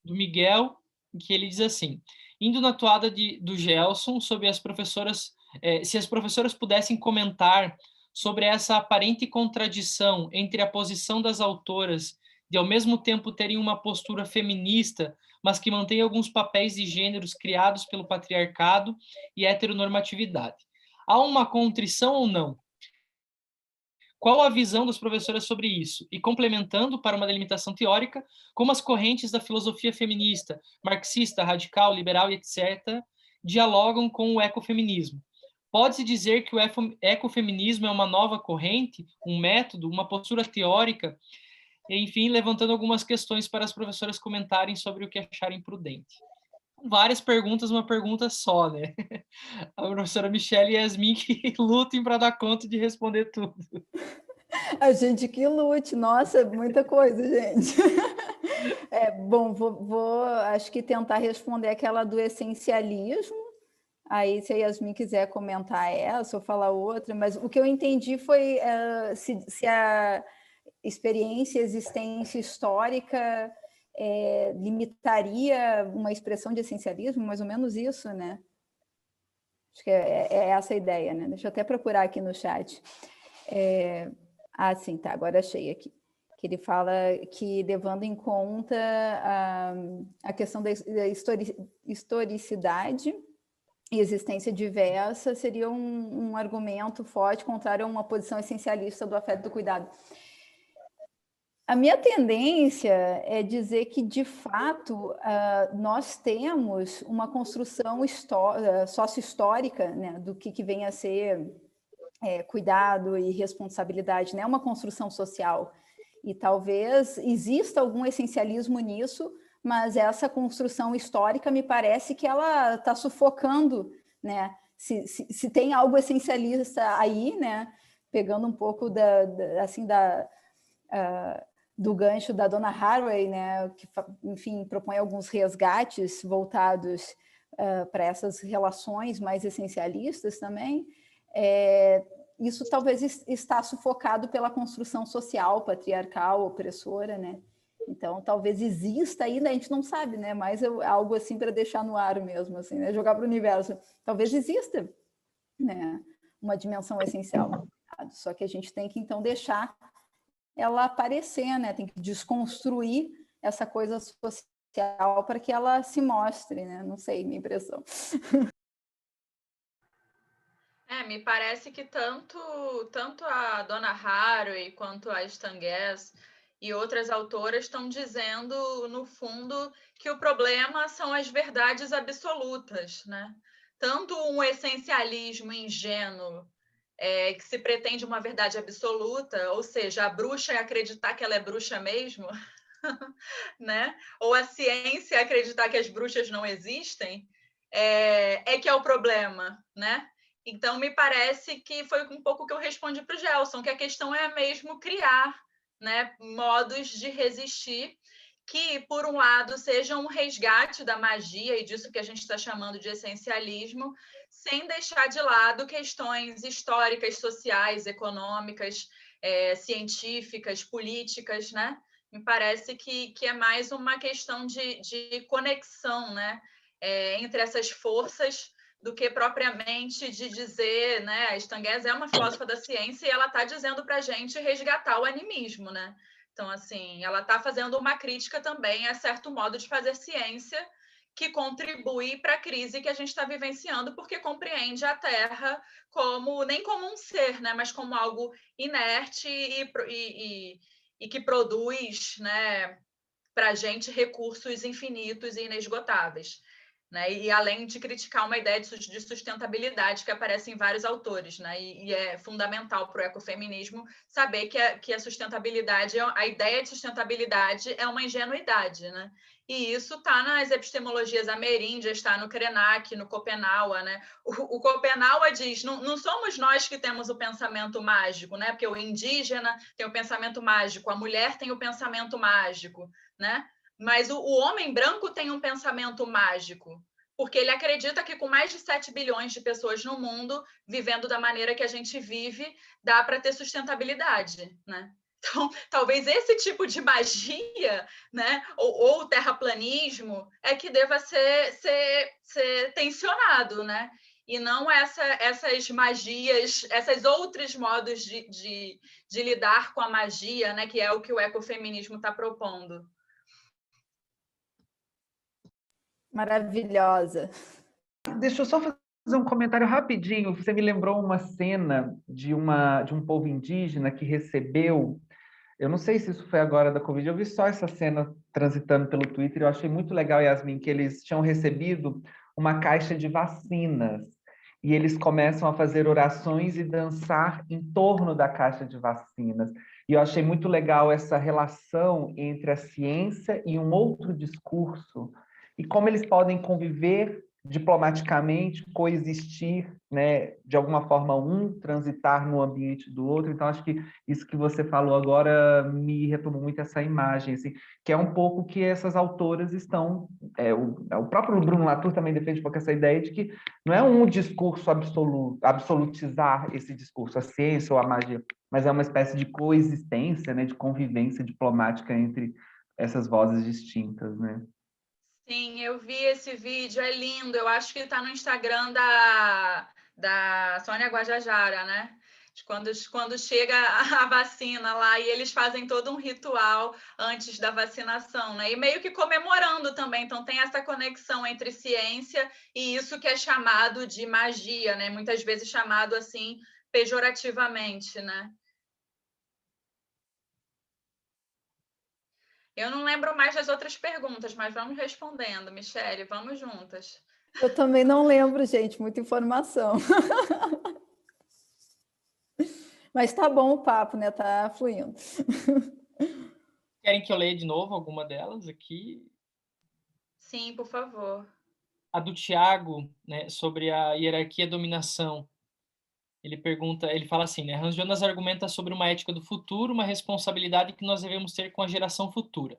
A: do Miguel, que ele diz assim: indo na toada do Gelson sobre as professoras, se as professoras pudessem comentar sobre essa aparente contradição entre a posição das autoras de, ao mesmo tempo, terem uma postura feminista, mas que mantém alguns papéis de gêneros criados pelo patriarcado e heteronormatividade. Há uma contrição ou não? Qual a visão das professoras sobre isso? E complementando para uma delimitação teórica, como as correntes da filosofia feminista, marxista, radical, liberal e etc., dialogam com o ecofeminismo. Pode-se dizer que o ecofeminismo é uma nova corrente, um método, uma postura teórica, enfim, levantando algumas questões para as professoras comentarem sobre o que acharem prudente. Várias perguntas, uma pergunta só, né? A professora Michelle e a Yasmin que lutem para dar conta de responder tudo.
D: A gente que lute, nossa, muita coisa, gente. Bom, vou acho que tentar responder aquela do essencialismo. Aí, se a Yasmin quiser comentar essa ou falar outra, mas o que eu entendi foi se a experiência, existência histórica limitaria uma expressão de essencialismo, mais ou menos isso, né? Acho que é essa a ideia, né? Deixa eu até procurar aqui no chat. Sim, tá, agora achei aqui. Que ele fala que, levando em conta a questão da historicidade e existência diversa, seria um argumento forte contrário a uma posição essencialista do afeto e do cuidado. A minha tendência é dizer que, de fato, nós temos uma construção sócio-histórica, né, do que vem a ser cuidado e responsabilidade, né, uma construção social. E talvez exista algum essencialismo nisso, mas essa construção histórica me parece que ela está sufocando, né? Se tem algo essencialista aí, né? Pegando um pouco do gancho da dona Haraway, né? Que, enfim, propõe alguns resgates voltados para essas relações mais essencialistas também. Isso talvez está sufocado pela construção social, patriarcal, opressora, né? Então, talvez exista ainda, a gente não sabe, né? Mas algo assim para deixar no ar mesmo, assim, né? Jogar para o universo. Talvez exista, né, uma dimensão essencial. Só que a gente tem que, então, deixar ela aparecer, né? Tem que desconstruir essa coisa social para que ela se mostre, né? Não sei, minha impressão.
F: Me parece que tanto a dona Haraway quanto a Stan Getz e outras autoras estão dizendo, no fundo, que o problema são as verdades absolutas, né? Tanto um essencialismo ingênuo, que se pretende uma verdade absoluta, ou seja, a bruxa é acreditar que ela é bruxa mesmo, né? Ou a ciência é acreditar que as bruxas não existem, que é o problema, né? Então, me parece que foi um pouco que eu respondi para o Gelson, que a questão é mesmo criar, né, modos de resistir que, por um lado, sejam um resgate da magia e disso que a gente está chamando de essencialismo, sem deixar de lado questões históricas, sociais, econômicas, científicas, políticas, né? Me parece que é mais uma questão de conexão, né, entre essas forças, do que propriamente de dizer, né? A Stan Getz é uma filósofa da ciência e ela está dizendo para a gente resgatar o animismo, né? Então, assim, ela está fazendo uma crítica também a certo modo de fazer ciência que contribui para a crise que a gente está vivenciando, porque compreende a Terra nem como um ser, né? Mas como algo inerte e que produz, né, para a gente recursos infinitos e inesgotáveis. Né? E além de criticar uma ideia de sustentabilidade que aparece em vários autores, né? E é fundamental para o ecofeminismo saber que a sustentabilidade, a ideia de sustentabilidade é uma ingenuidade, né? E isso está nas epistemologias ameríndias, está no Krenak, no Schopenhauer, né? O Schopenhauer diz, não somos nós que temos o pensamento mágico, né? Porque o indígena tem o pensamento mágico, a mulher tem o pensamento mágico, né? Mas o homem branco tem um pensamento mágico, porque ele acredita que com mais de 7 bilhões de pessoas no mundo, vivendo da maneira que a gente vive, dá para ter sustentabilidade, né? Então, talvez esse tipo de magia, né, ou terraplanismo, é que deva ser tensionado, né? E não essas magias, esses outros modos de lidar com a magia, né, que é o que o ecofeminismo está propondo.
D: Maravilhosa.
C: Deixa eu só fazer um comentário rapidinho. Você me lembrou uma cena de um povo indígena que recebeu, eu não sei se isso foi agora da Covid, eu vi só essa cena transitando pelo Twitter, eu achei muito legal, Yasmin, que eles tinham recebido uma caixa de vacinas, e eles começam a fazer orações e dançar em torno da caixa de vacinas. E eu achei muito legal essa relação entre a ciência e um outro discurso, e como eles podem conviver diplomaticamente, coexistir, né, de alguma forma transitar no ambiente do outro. Então acho que isso que você falou agora me retomou muito essa imagem, assim, que é um pouco que essas autoras estão, o próprio Bruno Latour também defende um pouco essa ideia de que não é um discurso absolutizar esse discurso, a ciência ou a magia, mas é uma espécie de coexistência, né, de convivência diplomática entre essas vozes distintas, né?
F: Sim, eu vi esse vídeo, é lindo. Eu acho que está no Instagram da Sônia Guajajara, né? De quando chega a vacina lá e eles fazem todo um ritual antes da vacinação, né? E meio que comemorando também. Então tem essa conexão entre ciência e isso que é chamado de magia, né? Muitas vezes chamado assim pejorativamente, né? Eu não lembro mais das outras perguntas, mas vamos respondendo, Michele, vamos juntas.
D: Eu também não lembro, gente, muita informação. Mas tá bom o papo, né? Tá fluindo.
A: Querem que eu leia de novo alguma delas aqui?
F: Sim, por favor.
A: A do Tiago, né, sobre a hierarquia e a dominação. Ele fala assim, né, Hans Jonas argumenta sobre uma ética do futuro, uma responsabilidade que nós devemos ter com a geração futura.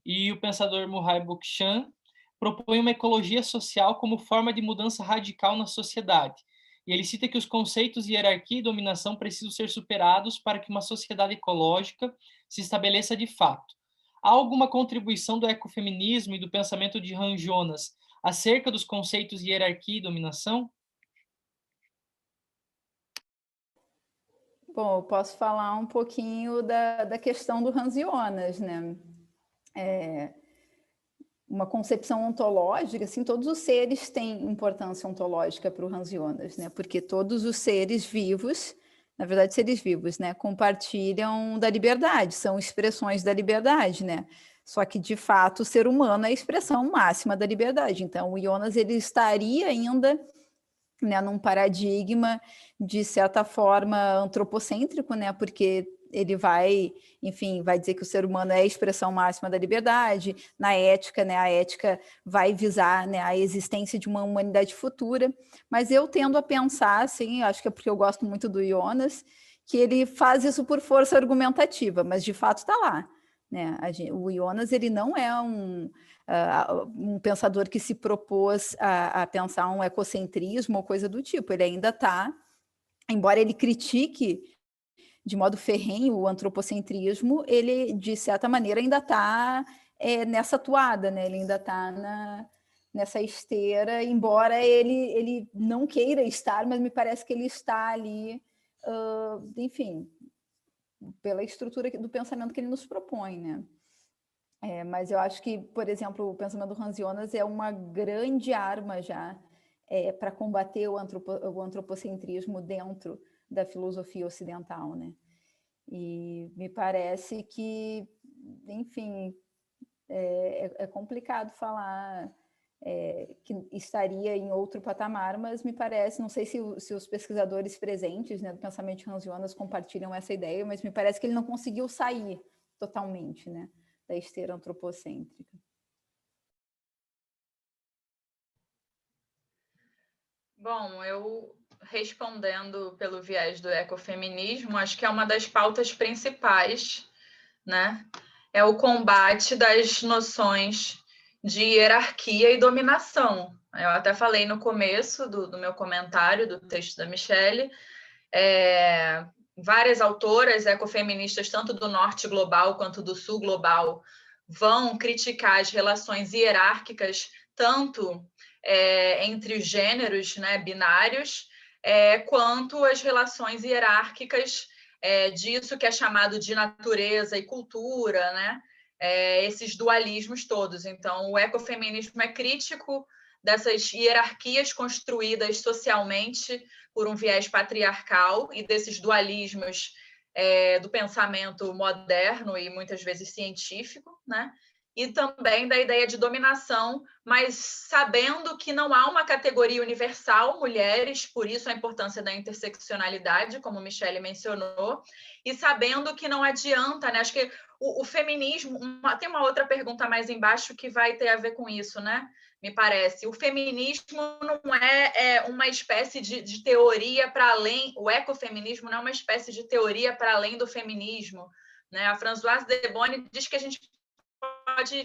A: E o pensador Murray Bookchan propõe uma ecologia social como forma de mudança radical na sociedade. E ele cita que os conceitos de hierarquia e dominação precisam ser superados para que uma sociedade ecológica se estabeleça de fato. Há alguma contribuição do ecofeminismo e do pensamento de Hans Jonas acerca dos conceitos de hierarquia e dominação?
D: Bom, eu posso falar um pouquinho da questão do Hans Jonas, né? Uma concepção ontológica, assim, todos os seres têm importância ontológica para o Hans Jonas, né? Porque todos os seres vivos, na verdade, seres vivos, né, compartilham da liberdade, são expressões da liberdade, né? Só que, de fato, o ser humano é a expressão máxima da liberdade. Então, o Jonas, ele estaria ainda, né, num paradigma, de certa forma, antropocêntrico, né? Porque ele vai, enfim, vai dizer que o ser humano é a expressão máxima da liberdade. Na ética, né, a ética vai visar, né, a existência de uma humanidade futura. Mas eu tendo a pensar, assim, acho que é porque eu gosto muito do Jonas, que ele faz isso por força argumentativa, mas de fato está lá, né? O Jonas, ele não é um pensador que se propôs a pensar um ecocentrismo ou coisa do tipo. Ele ainda está, embora ele critique de modo ferrenho o antropocentrismo, ele, de certa maneira, ainda está nessa toada, né? Ele ainda está nessa esteira, embora ele não queira estar, mas me parece que ele está ali, enfim, pela estrutura do pensamento que ele nos propõe, né? Mas eu acho que, por exemplo, o pensamento do Hans Jonas é uma grande arma já para combater o antropocentrismo dentro da filosofia ocidental, né? E me parece que, enfim, é complicado falar que estaria em outro patamar, mas me parece, não sei se os pesquisadores presentes, né, do pensamento de Hans Jonas compartilham essa ideia, mas me parece que ele não conseguiu sair totalmente, né, da esteira antropocêntrica.
F: Bom, eu respondendo pelo viés do ecofeminismo, acho que é uma das pautas principais, né? É o combate das noções de hierarquia e dominação. Eu até falei no começo do meu comentário, do texto da Michelle, várias autoras ecofeministas, tanto do norte global quanto do sul global, vão criticar as relações hierárquicas, tanto entre os gêneros, né, binários, quanto as relações hierárquicas disso que é chamado de natureza e cultura, né? Esses dualismos todos. Então, o ecofeminismo é crítico dessas hierarquias construídas socialmente por um viés patriarcal e desses dualismos do pensamento moderno e muitas vezes científico, né? E também da ideia de dominação, mas sabendo que não há uma categoria universal, mulheres, por isso a importância da interseccionalidade, como Michelle mencionou, e sabendo que não adianta, né? Acho que o feminismo, tem uma outra pergunta mais embaixo que vai ter a ver com isso, né? Me parece. O feminismo não é uma espécie de teoria para além, o ecofeminismo não é uma espécie de teoria para além do feminismo, né? A Françoise Debonne diz que a gente pode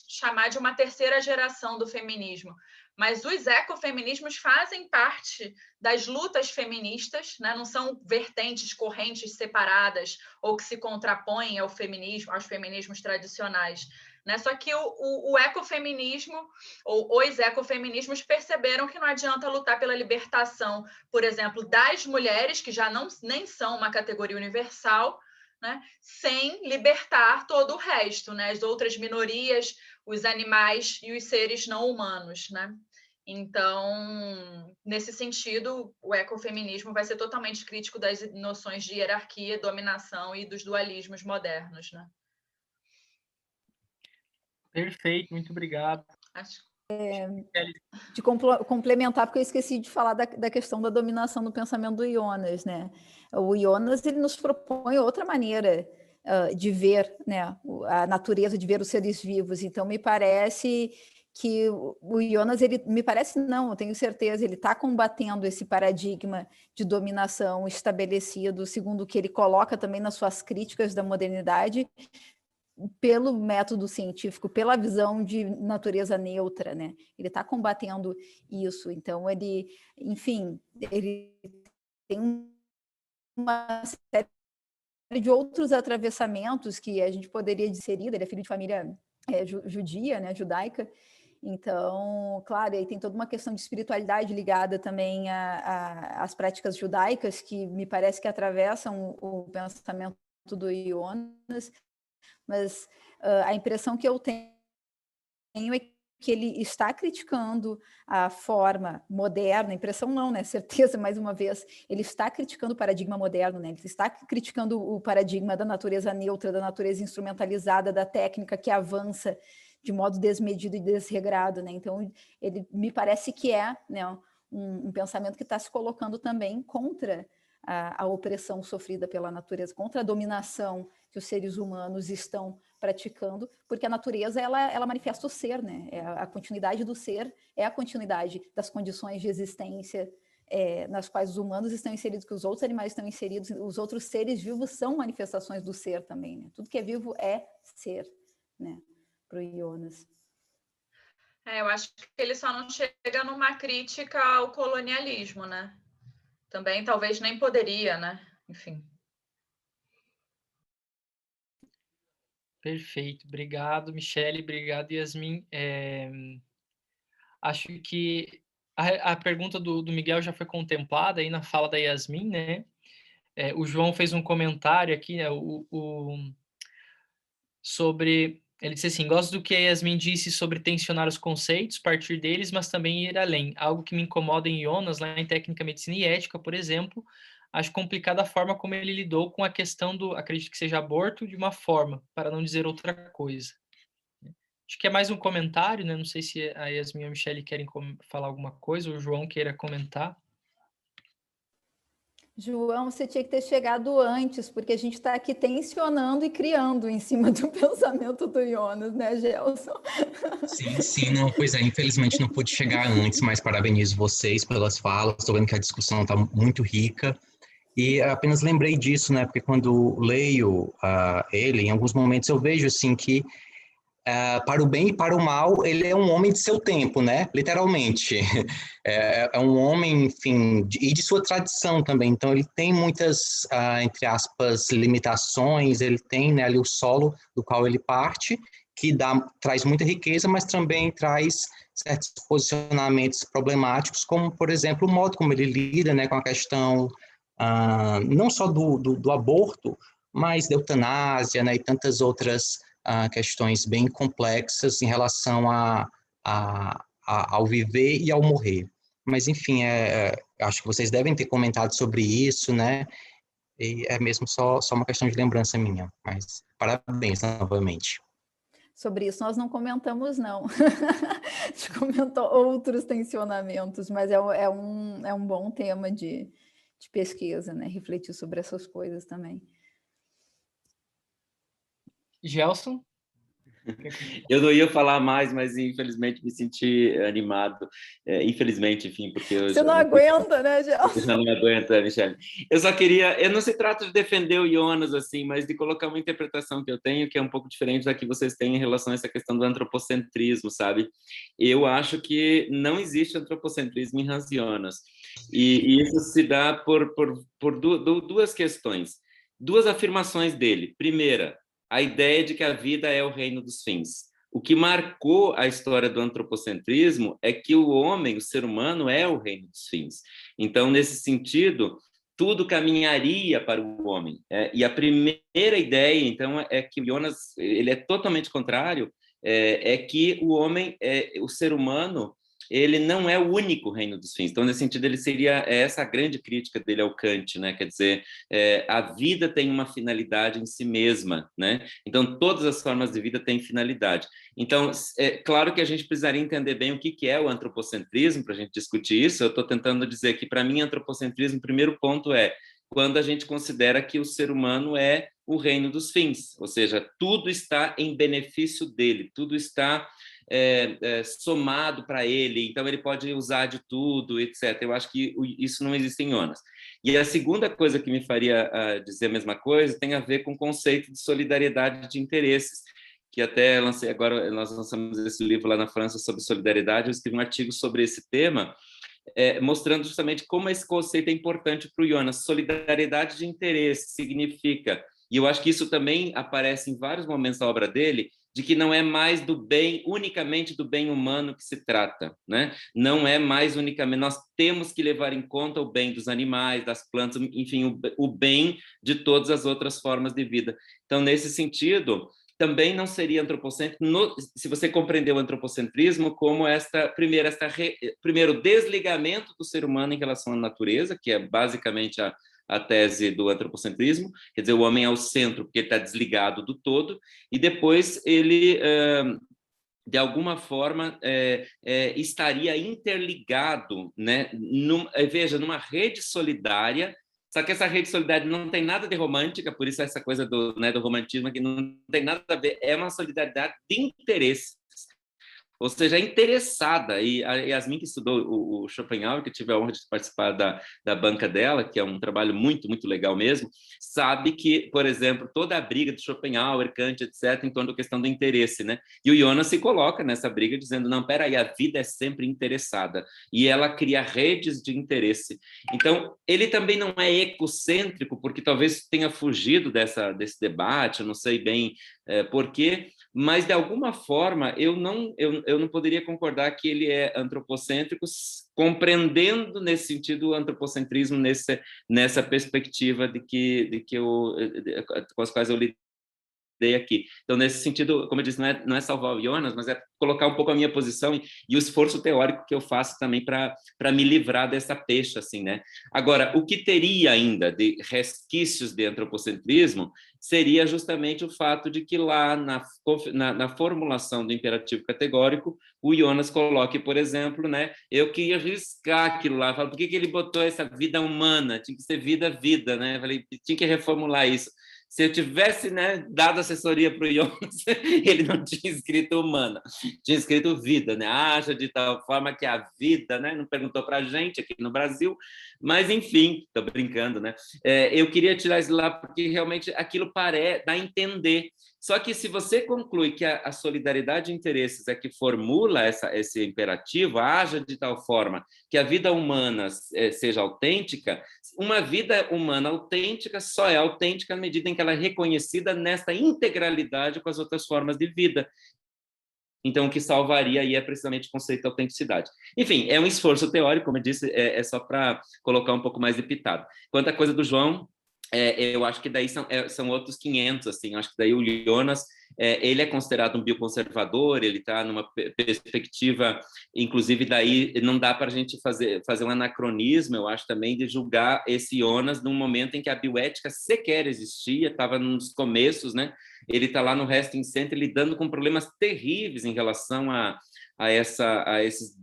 F: chamar de uma terceira geração do feminismo, mas os ecofeminismos fazem parte das lutas feministas, né? Não são vertentes, correntes separadas ou que se contrapõem ao feminismo, aos feminismos tradicionais, né? Só que o ecofeminismo, ou os ecofeminismos, perceberam que não adianta lutar pela libertação, por exemplo, das mulheres, que já nem são uma categoria universal, né, sem libertar todo o resto, né, as outras minorias, os animais e os seres não humanos, né? Então, nesse sentido, o ecofeminismo vai ser totalmente crítico das noções de hierarquia, dominação e dos dualismos modernos, né?
A: Perfeito, muito obrigado.
D: De complementar, porque eu esqueci de falar da questão da dominação do pensamento do Jonas, né? O Jonas, ele nos propõe outra maneira de ver, né, a natureza, de ver os seres vivos. Então, me parece que o Jonas, eu tenho certeza, ele está combatendo esse paradigma de dominação estabelecido, segundo o que ele coloca também nas suas críticas da modernidade, pelo método científico, pela visão de natureza neutra, né? Ele está combatendo isso. Então, ele tem uma série de outros atravessamentos que a gente poderia inserir. Ele é filho de família judia, né, judaica. Então, claro, aí tem toda uma questão de espiritualidade ligada também às práticas judaicas, que me parece que atravessam o pensamento do Jonas. Mas a impressão que eu tenho é que ele está criticando a forma moderna, impressão não, né? Certeza, mais uma vez, ele está criticando o paradigma moderno, né? Ele está criticando o paradigma da natureza neutra, da natureza instrumentalizada, da técnica que avança de modo desmedido e desregrado, né? Então, ele me parece que né, um pensamento que está se colocando também contra a opressão sofrida pela natureza, contra a dominação que os seres humanos estão praticando, porque a natureza ela manifesta o ser, né? A continuidade do ser é a continuidade das condições de existência nas quais os humanos estão inseridos, que os outros animais estão inseridos, os outros seres vivos são manifestações do ser também, né? Tudo que é vivo é ser, né? Para o Jonas.
F: Eu acho que ele só não chega numa crítica ao colonialismo, né? Também talvez nem poderia, né? Enfim.
A: Perfeito, obrigado, Michelle, obrigado, Yasmin. Acho que a pergunta do Miguel já foi contemplada aí na fala da Yasmin, né? O João fez um comentário aqui, né, sobre... Ele disse assim, gosto do que a Yasmin disse sobre tensionar os conceitos, partir deles, mas também ir além. Algo que me incomoda em Jonas, lá em Técnica, Medicina e Ética, por exemplo, acho complicada a forma como ele lidou com a questão do, acredito que seja aborto, de uma forma, para não dizer outra coisa. Acho que é mais um comentário, né? Não sei se a Yasmin e a Michelle querem falar alguma coisa, ou o João queira comentar.
D: João, você tinha que ter chegado antes, porque a gente está aqui tensionando e criando em cima do pensamento do Jonas, né, Gelson?
H: Sim, não, pois é, infelizmente não pude chegar antes, mas parabenizo vocês pelas falas, estou vendo que a discussão está muito rica, e apenas lembrei disso, né, porque quando leio ele, em alguns momentos eu vejo, assim, que para o bem e para o mal, ele é um homem de seu tempo, né? Literalmente. É um homem, enfim, e de sua tradição também. Então, ele tem muitas, entre aspas, limitações, ele tem, né, ali o solo do qual ele parte, que traz muita riqueza, mas também traz certos posicionamentos problemáticos, como, por exemplo, o modo como ele lida, né, com a questão não só do aborto, mas da eutanásia, né, e tantas outras questões bem complexas em relação ao viver e ao morrer. Mas, enfim, acho que vocês devem ter comentado sobre isso, né? E é mesmo só uma questão de lembrança minha. Mas parabéns novamente.
D: Sobre isso nós não comentamos, não. A gente comentou outros tensionamentos, mas é um bom tema de pesquisa, né? Refletir sobre essas coisas também.
A: Gelson?
G: Eu não ia falar mais, mas infelizmente me senti animado. Infelizmente, enfim, porque eu
D: Você não aguenta, né, Gelson?
G: Eu já não aguento, Michele. Eu só queria... Não se trata de defender o Jonas, assim, mas de colocar uma interpretação que eu tenho, que é um pouco diferente da que vocês têm em relação a essa questão do antropocentrismo, sabe? Eu acho que não existe antropocentrismo em Hans Jonas. E isso se dá por duas questões. Duas afirmações dele. Primeira, a ideia de que a vida é o reino dos fins. O que marcou a história do antropocentrismo é que o homem, o ser humano, é o reino dos fins. Então, nesse sentido, tudo caminharia para o homem. E a primeira ideia, então, é que o Jonas ele é totalmente contrário, é que o homem, o ser humano, ele não é o único reino dos fins. Então, nesse sentido, ele seria essa a grande crítica dele ao Kant, né? Quer dizer, a vida tem uma finalidade em si mesma, né? Então, todas as formas de vida têm finalidade. Então, é claro que a gente precisaria entender bem o que é o antropocentrismo para a gente discutir isso. Eu estou tentando dizer que, para mim, antropocentrismo, o primeiro ponto é quando a gente considera que o ser humano é o reino dos fins, ou seja, tudo está em benefício dele, tudo está somado para ele, então ele pode usar de tudo, etc. Eu acho que isso não existe em Jonas. E a segunda coisa que me faria dizer a mesma coisa tem a ver com o conceito de solidariedade de interesses, que até lancei agora, nós lançamos esse livro lá na França sobre solidariedade, eu escrevi um artigo sobre esse tema, mostrando justamente como esse conceito é importante para o Jonas. Solidariedade de interesse significa, e eu acho que isso também aparece em vários momentos da obra dele, de que não é mais unicamente do bem humano que se trata, né? Não é mais unicamente, nós temos que levar em conta o bem dos animais, das plantas, enfim, o bem de todas as outras formas de vida. Então, nesse sentido, também não seria antropocêntrico, se você compreender o antropocentrismo como primeiro desligamento do ser humano em relação à natureza, que é basicamente a tese do antropocentrismo, quer dizer, o homem é o centro porque ele está desligado do todo, e depois ele, de alguma forma, estaria interligado, né, veja, numa rede solidária. Só que essa rede solidária não tem nada de romântica, por isso essa coisa do romantismo que não tem nada a ver, é uma solidariedade de interesses. Ou seja, é interessada. E a Yasmin, que estudou o Schopenhauer, que tive a honra de participar da banca dela, que é um trabalho muito, muito legal mesmo, sabe que, por exemplo, toda a briga de Schopenhauer, Kant, etc., em torno da questão do interesse, né? E o Jonas se coloca nessa briga dizendo, não, peraí, a vida é sempre interessada. E ela cria redes de interesse. Então, ele também não é ecocêntrico, porque talvez tenha fugido desse debate, eu não sei bem por quê, mas, de alguma forma, eu não poderia concordar que ele é antropocêntrico, compreendendo, nesse sentido, o antropocentrismo nessa perspectiva com as quais eu lidei aqui. Então, nesse sentido, como eu disse, não é salvar o Jonas, mas é colocar um pouco a minha posição e o esforço teórico que eu faço também para me livrar dessa peixe, assim, né? Agora, o que teria ainda de resquícios de antropocentrismo seria justamente o fato de que lá na formulação do imperativo categórico, o Jonas coloque, por exemplo, né, eu queria riscar aquilo lá, falo, por que ele botou essa vida humana? Tinha que ser vida, né? Eu falei, tinha que reformular isso. Se eu tivesse, né, dado assessoria para o Jonas, ele não tinha escrito humana, tinha escrito vida, né? Acha de tal forma que a vida, né? Não perguntou para a gente aqui no Brasil, mas enfim, estou brincando, né? Eu queria tirar isso lá porque realmente aquilo dá a entender Só que se você conclui que a solidariedade de interesses é que formula esse imperativo, haja de tal forma que a vida humana seja autêntica, uma vida humana autêntica só é autêntica na medida em que ela é reconhecida nesta integralidade com as outras formas de vida. Então, o que salvaria aí é precisamente o conceito de autenticidade. Enfim, é um esforço teórico, como eu disse, é só para colocar um pouco mais de pitado. Quanto à coisa do João, eu acho que daí são outros 500, assim, acho que daí o Jonas, ele é considerado um bioconservador, ele está numa perspectiva, inclusive daí não dá para a gente fazer um anacronismo, eu acho também, de julgar esse Jonas num momento em que a bioética sequer existia, estava nos começos, né? Ele está lá no Resting Center lidando com problemas terríveis em relação a esses,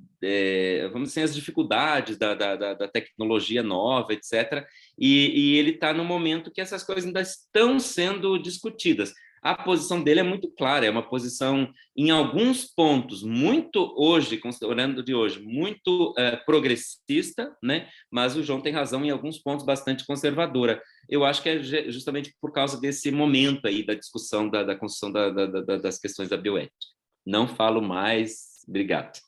G: vamos dizer, as dificuldades da tecnologia nova, etc., e ele está no momento que essas coisas ainda estão sendo discutidas. A posição dele é muito clara, é uma posição, em alguns pontos, muito hoje, considerando de hoje, muito progressista, né? Mas o João tem razão em alguns pontos bastante conservadora. Eu acho que é justamente por causa desse momento aí da discussão da construção das questões da bioética. Não falo mais, obrigado.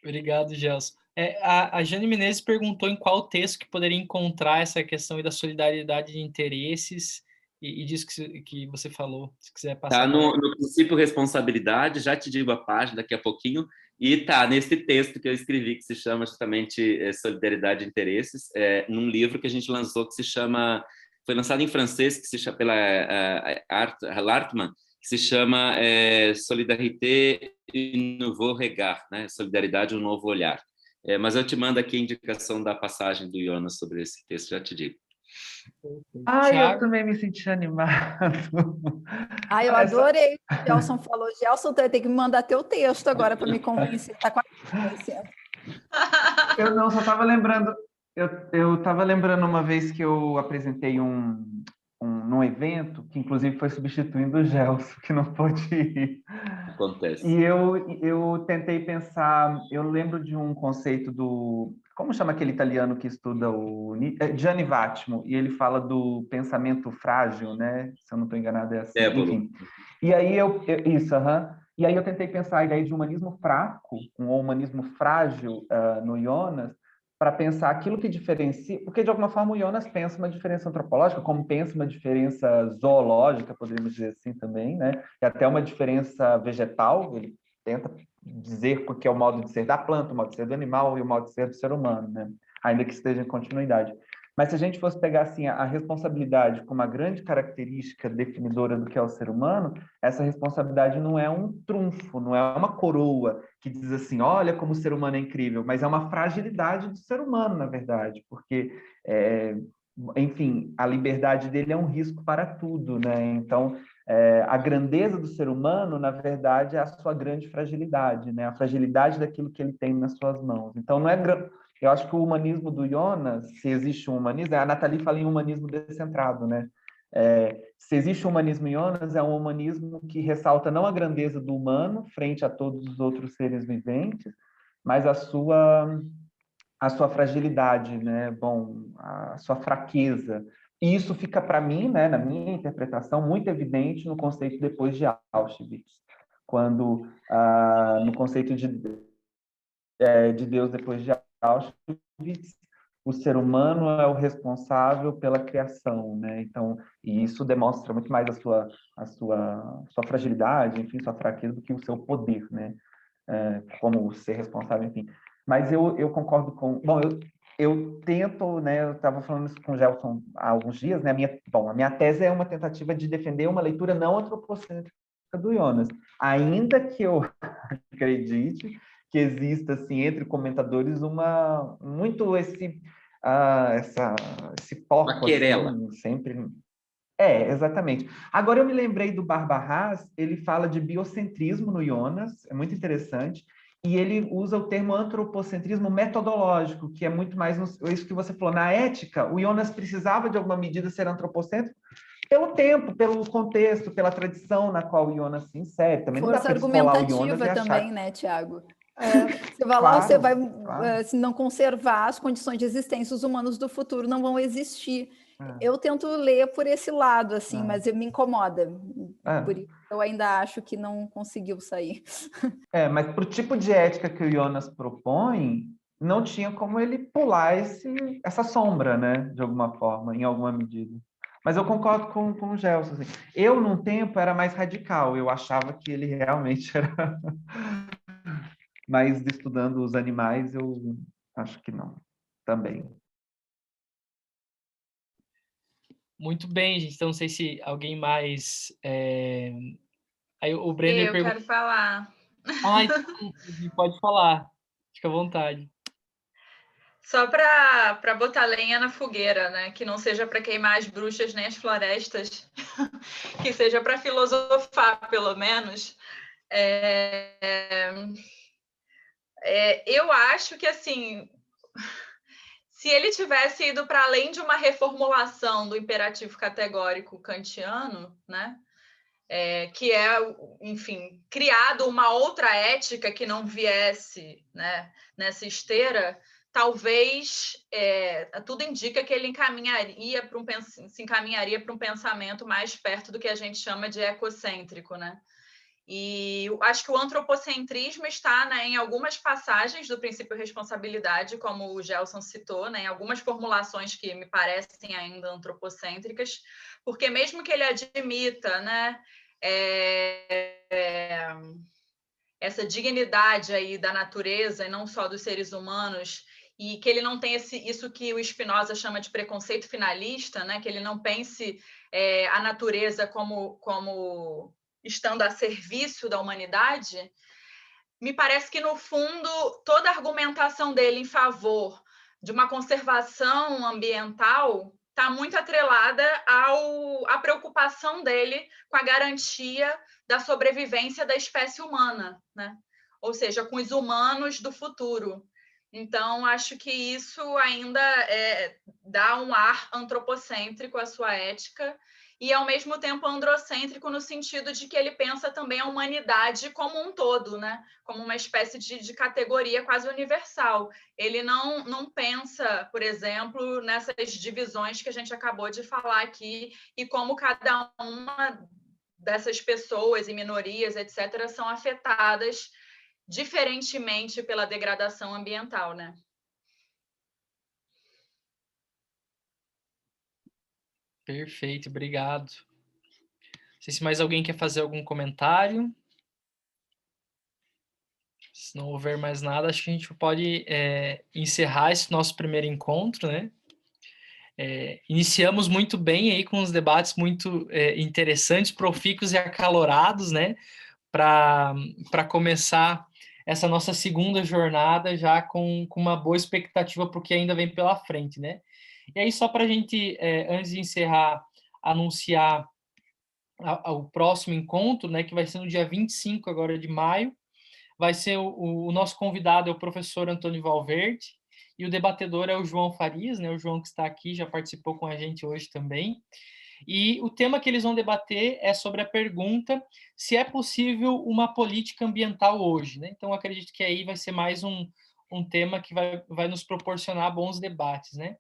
A: Obrigado, Gelson. A Jane Menezes perguntou em qual texto que poderia encontrar essa questão aí da solidariedade de interesses e disso que você falou, se quiser passar.
G: Tá no princípio responsabilidade, já te digo a página daqui a pouquinho, e tá nesse texto que eu escrevi, que se chama justamente Solidariedade de Interesses, num livro que a gente lançou, que se chama, foi lançado em francês, que se chama pela Lartman, que se chama Solidarité un nouveau regard, né? Solidariedade, um novo olhar. Mas eu te mando aqui a indicação da passagem do Jonas sobre esse texto, já te digo.
C: Eu também me senti animado.
D: Eu adorei o que o Gelson falou. Gelson, tu vai ter que me mandar teu texto agora para me convencer. Tá quase convencendo.
C: Eu não, só estava lembrando. Eu estava lembrando uma vez que eu apresentei num evento, que inclusive foi substituindo o Gelson, que não pôde ir.
G: Acontece.
C: E eu tentei pensar, eu lembro de um conceito como chama aquele italiano que estuda Gianni Vattimo, e ele fala do pensamento frágil, né? Se eu não estou enganado, é assim. Enfim. E aí E aí eu tentei pensar a ideia de humanismo fraco, um humanismo frágil no Jonas, para pensar aquilo que diferencia, porque de alguma forma o Jonas pensa uma diferença antropológica, como pensa uma diferença zoológica, poderíamos dizer assim também, né? E até uma diferença vegetal, ele tenta dizer o que é o modo de ser da planta, o modo de ser do animal e o modo de ser do ser humano, né? Ainda que esteja em continuidade. Mas se a gente fosse pegar assim a responsabilidade como uma grande característica definidora do que é o ser humano, essa responsabilidade não é um trunfo, não é uma coroa que diz assim, olha como o ser humano é incrível, mas é uma fragilidade do ser humano, na verdade, porque, enfim, a liberdade dele é um risco para tudo, né? Então, a grandeza do ser humano, na verdade, é a sua grande fragilidade, né? A fragilidade daquilo que ele tem nas suas mãos. Então, não é... Eu acho que o humanismo do Jonas, se existe um humanismo, a Nathalie fala em humanismo descentrado, né? Se existe um humanismo em Jonas, é um humanismo que ressalta não a grandeza do humano frente a todos os outros seres viventes, mas a sua fragilidade, né? Bom, a sua fraqueza. E isso fica, para mim, né, na minha interpretação, muito evidente no conceito depois de Auschwitz, quando, no conceito de Deus depois de Auschwitz, o ser humano é o responsável pela criação, né? Então, e isso demonstra muito mais a sua fragilidade, enfim, sua fraqueza do que o seu poder, né? Como ser responsável, enfim. Mas eu concordo com... Bom, eu tento, né? Eu estava falando isso com o Gelson há alguns dias, né? A minha tese é uma tentativa de defender uma leitura não antropocêntrica do Jonas, ainda que eu acredite que exista, assim, entre comentadores, muito esse foco, assim, sempre... exatamente. Agora eu me lembrei do Barbahás, ele fala de biocentrismo no Jonas, é muito interessante, e ele usa o termo antropocentrismo metodológico, que é muito mais isso que você falou. Na ética, o Jonas precisava, de alguma medida, ser antropocêntrico pelo tempo, pelo contexto, pela tradição na qual o Jonas se insere. Também
D: força
C: não dá para descolar o Jonas
D: argumentativa
C: e achar...
D: também, né, Tiago? Você vai lá, você vai, se não conservar as condições de existência, os humanos do futuro não vão existir. Eu tento ler por esse lado, assim, mas me incomoda. Por isso eu ainda acho que não conseguiu sair.
C: Mas para o tipo de ética que o Jonas propõe, não tinha como ele pular essa sombra, né? De alguma forma, em alguma medida. Mas eu concordo com o Gelson. Assim. Eu, num tempo, era mais radical. Eu achava que ele realmente era... Mas estudando os animais, eu acho que não. Também.
A: Muito bem, gente. Então, não sei se alguém mais... Aí o Brenner
F: Eu quero falar.
A: Então, pode falar. Fica à vontade.
F: Só para botar lenha na fogueira, né? Que não seja para queimar as bruxas nem as florestas, que seja para filosofar, pelo menos. Eu acho que, assim, se ele tivesse ido para além de uma reformulação do imperativo categórico kantiano, né? Que enfim, criado uma outra ética que não viesse, né, nessa esteira, talvez tudo indica que ele se encaminharia para um pensamento mais perto do que a gente chama de ecocêntrico, né? E acho que o antropocentrismo está, né, em algumas passagens do princípio responsabilidade, como o Gelson citou, né, em algumas formulações que me parecem ainda antropocêntricas, porque mesmo que ele admita, né, essa dignidade aí da natureza e não só dos seres humanos, e que ele não tem isso que o Spinoza chama de preconceito finalista, né, que ele não pense a natureza como estando a serviço da humanidade, me parece que, no fundo, toda a argumentação dele em favor de uma conservação ambiental está muito atrelada à preocupação dele com a garantia da sobrevivência da espécie humana, né? Ou seja, com os humanos do futuro. Então, acho que isso ainda dá um ar antropocêntrico à sua ética, e, ao mesmo tempo, androcêntrico no sentido de que ele pensa também a humanidade como um todo, né? Como uma espécie de categoria quase universal. Ele não pensa, por exemplo, nessas divisões que a gente acabou de falar aqui, e como cada uma dessas pessoas e minorias, etc., são afetadas diferentemente pela degradação ambiental, né?
A: Perfeito, obrigado. Não sei se mais alguém quer fazer algum comentário. Se não houver mais nada, acho que a gente pode encerrar esse nosso primeiro encontro, né? Iniciamos muito bem aí com os debates muito interessantes, profícuos e acalorados, né? Para começar essa nossa segunda jornada já com uma boa expectativa para o que ainda vem pela frente, né? E aí, só para a gente, antes de encerrar, anunciar o próximo encontro, né, que vai ser no dia 25 agora de maio, vai ser o nosso convidado é o professor Antônio Valverde, e o debatedor é o João Farias, né, o João que está aqui, já participou com a gente hoje também. E o tema que eles vão debater é sobre a pergunta se é possível uma política ambiental hoje, né? Então, acredito que aí vai ser mais um tema que vai nos proporcionar bons debates, né?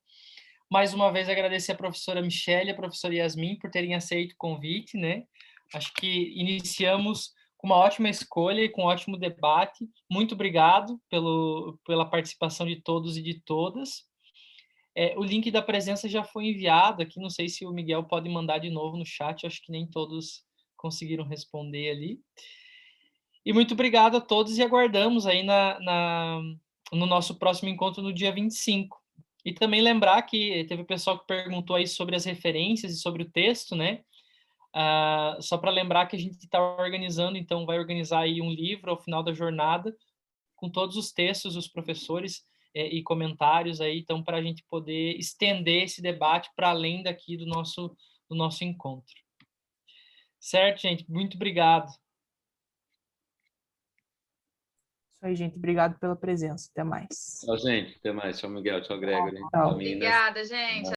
A: Mais uma vez, agradecer a professora Michelle e a professora Yasmin por terem aceito o convite, né? Acho que iniciamos com uma ótima escolha e com um ótimo debate. Muito obrigado pela participação de todos e de todas. O link da presença já foi enviado aqui, não sei se o Miguel pode mandar de novo no chat, acho que nem todos conseguiram responder ali. E muito obrigado a todos e aguardamos aí no nosso próximo encontro no dia 25. E também lembrar que teve pessoal que perguntou aí sobre as referências e sobre o texto, né? Só para lembrar que a gente está organizando, então vai organizar aí um livro ao final da jornada com todos os textos dos professores e comentários aí, então para a gente poder estender esse debate para além daqui do nosso encontro. Certo, gente? Muito obrigado.
B: Isso aí, gente. Obrigado pela presença. Até mais.
G: Tchau, gente. Até mais. Tchau, Miguel. Tchau, Gregory.
B: Tchau.
F: Obrigada, gente.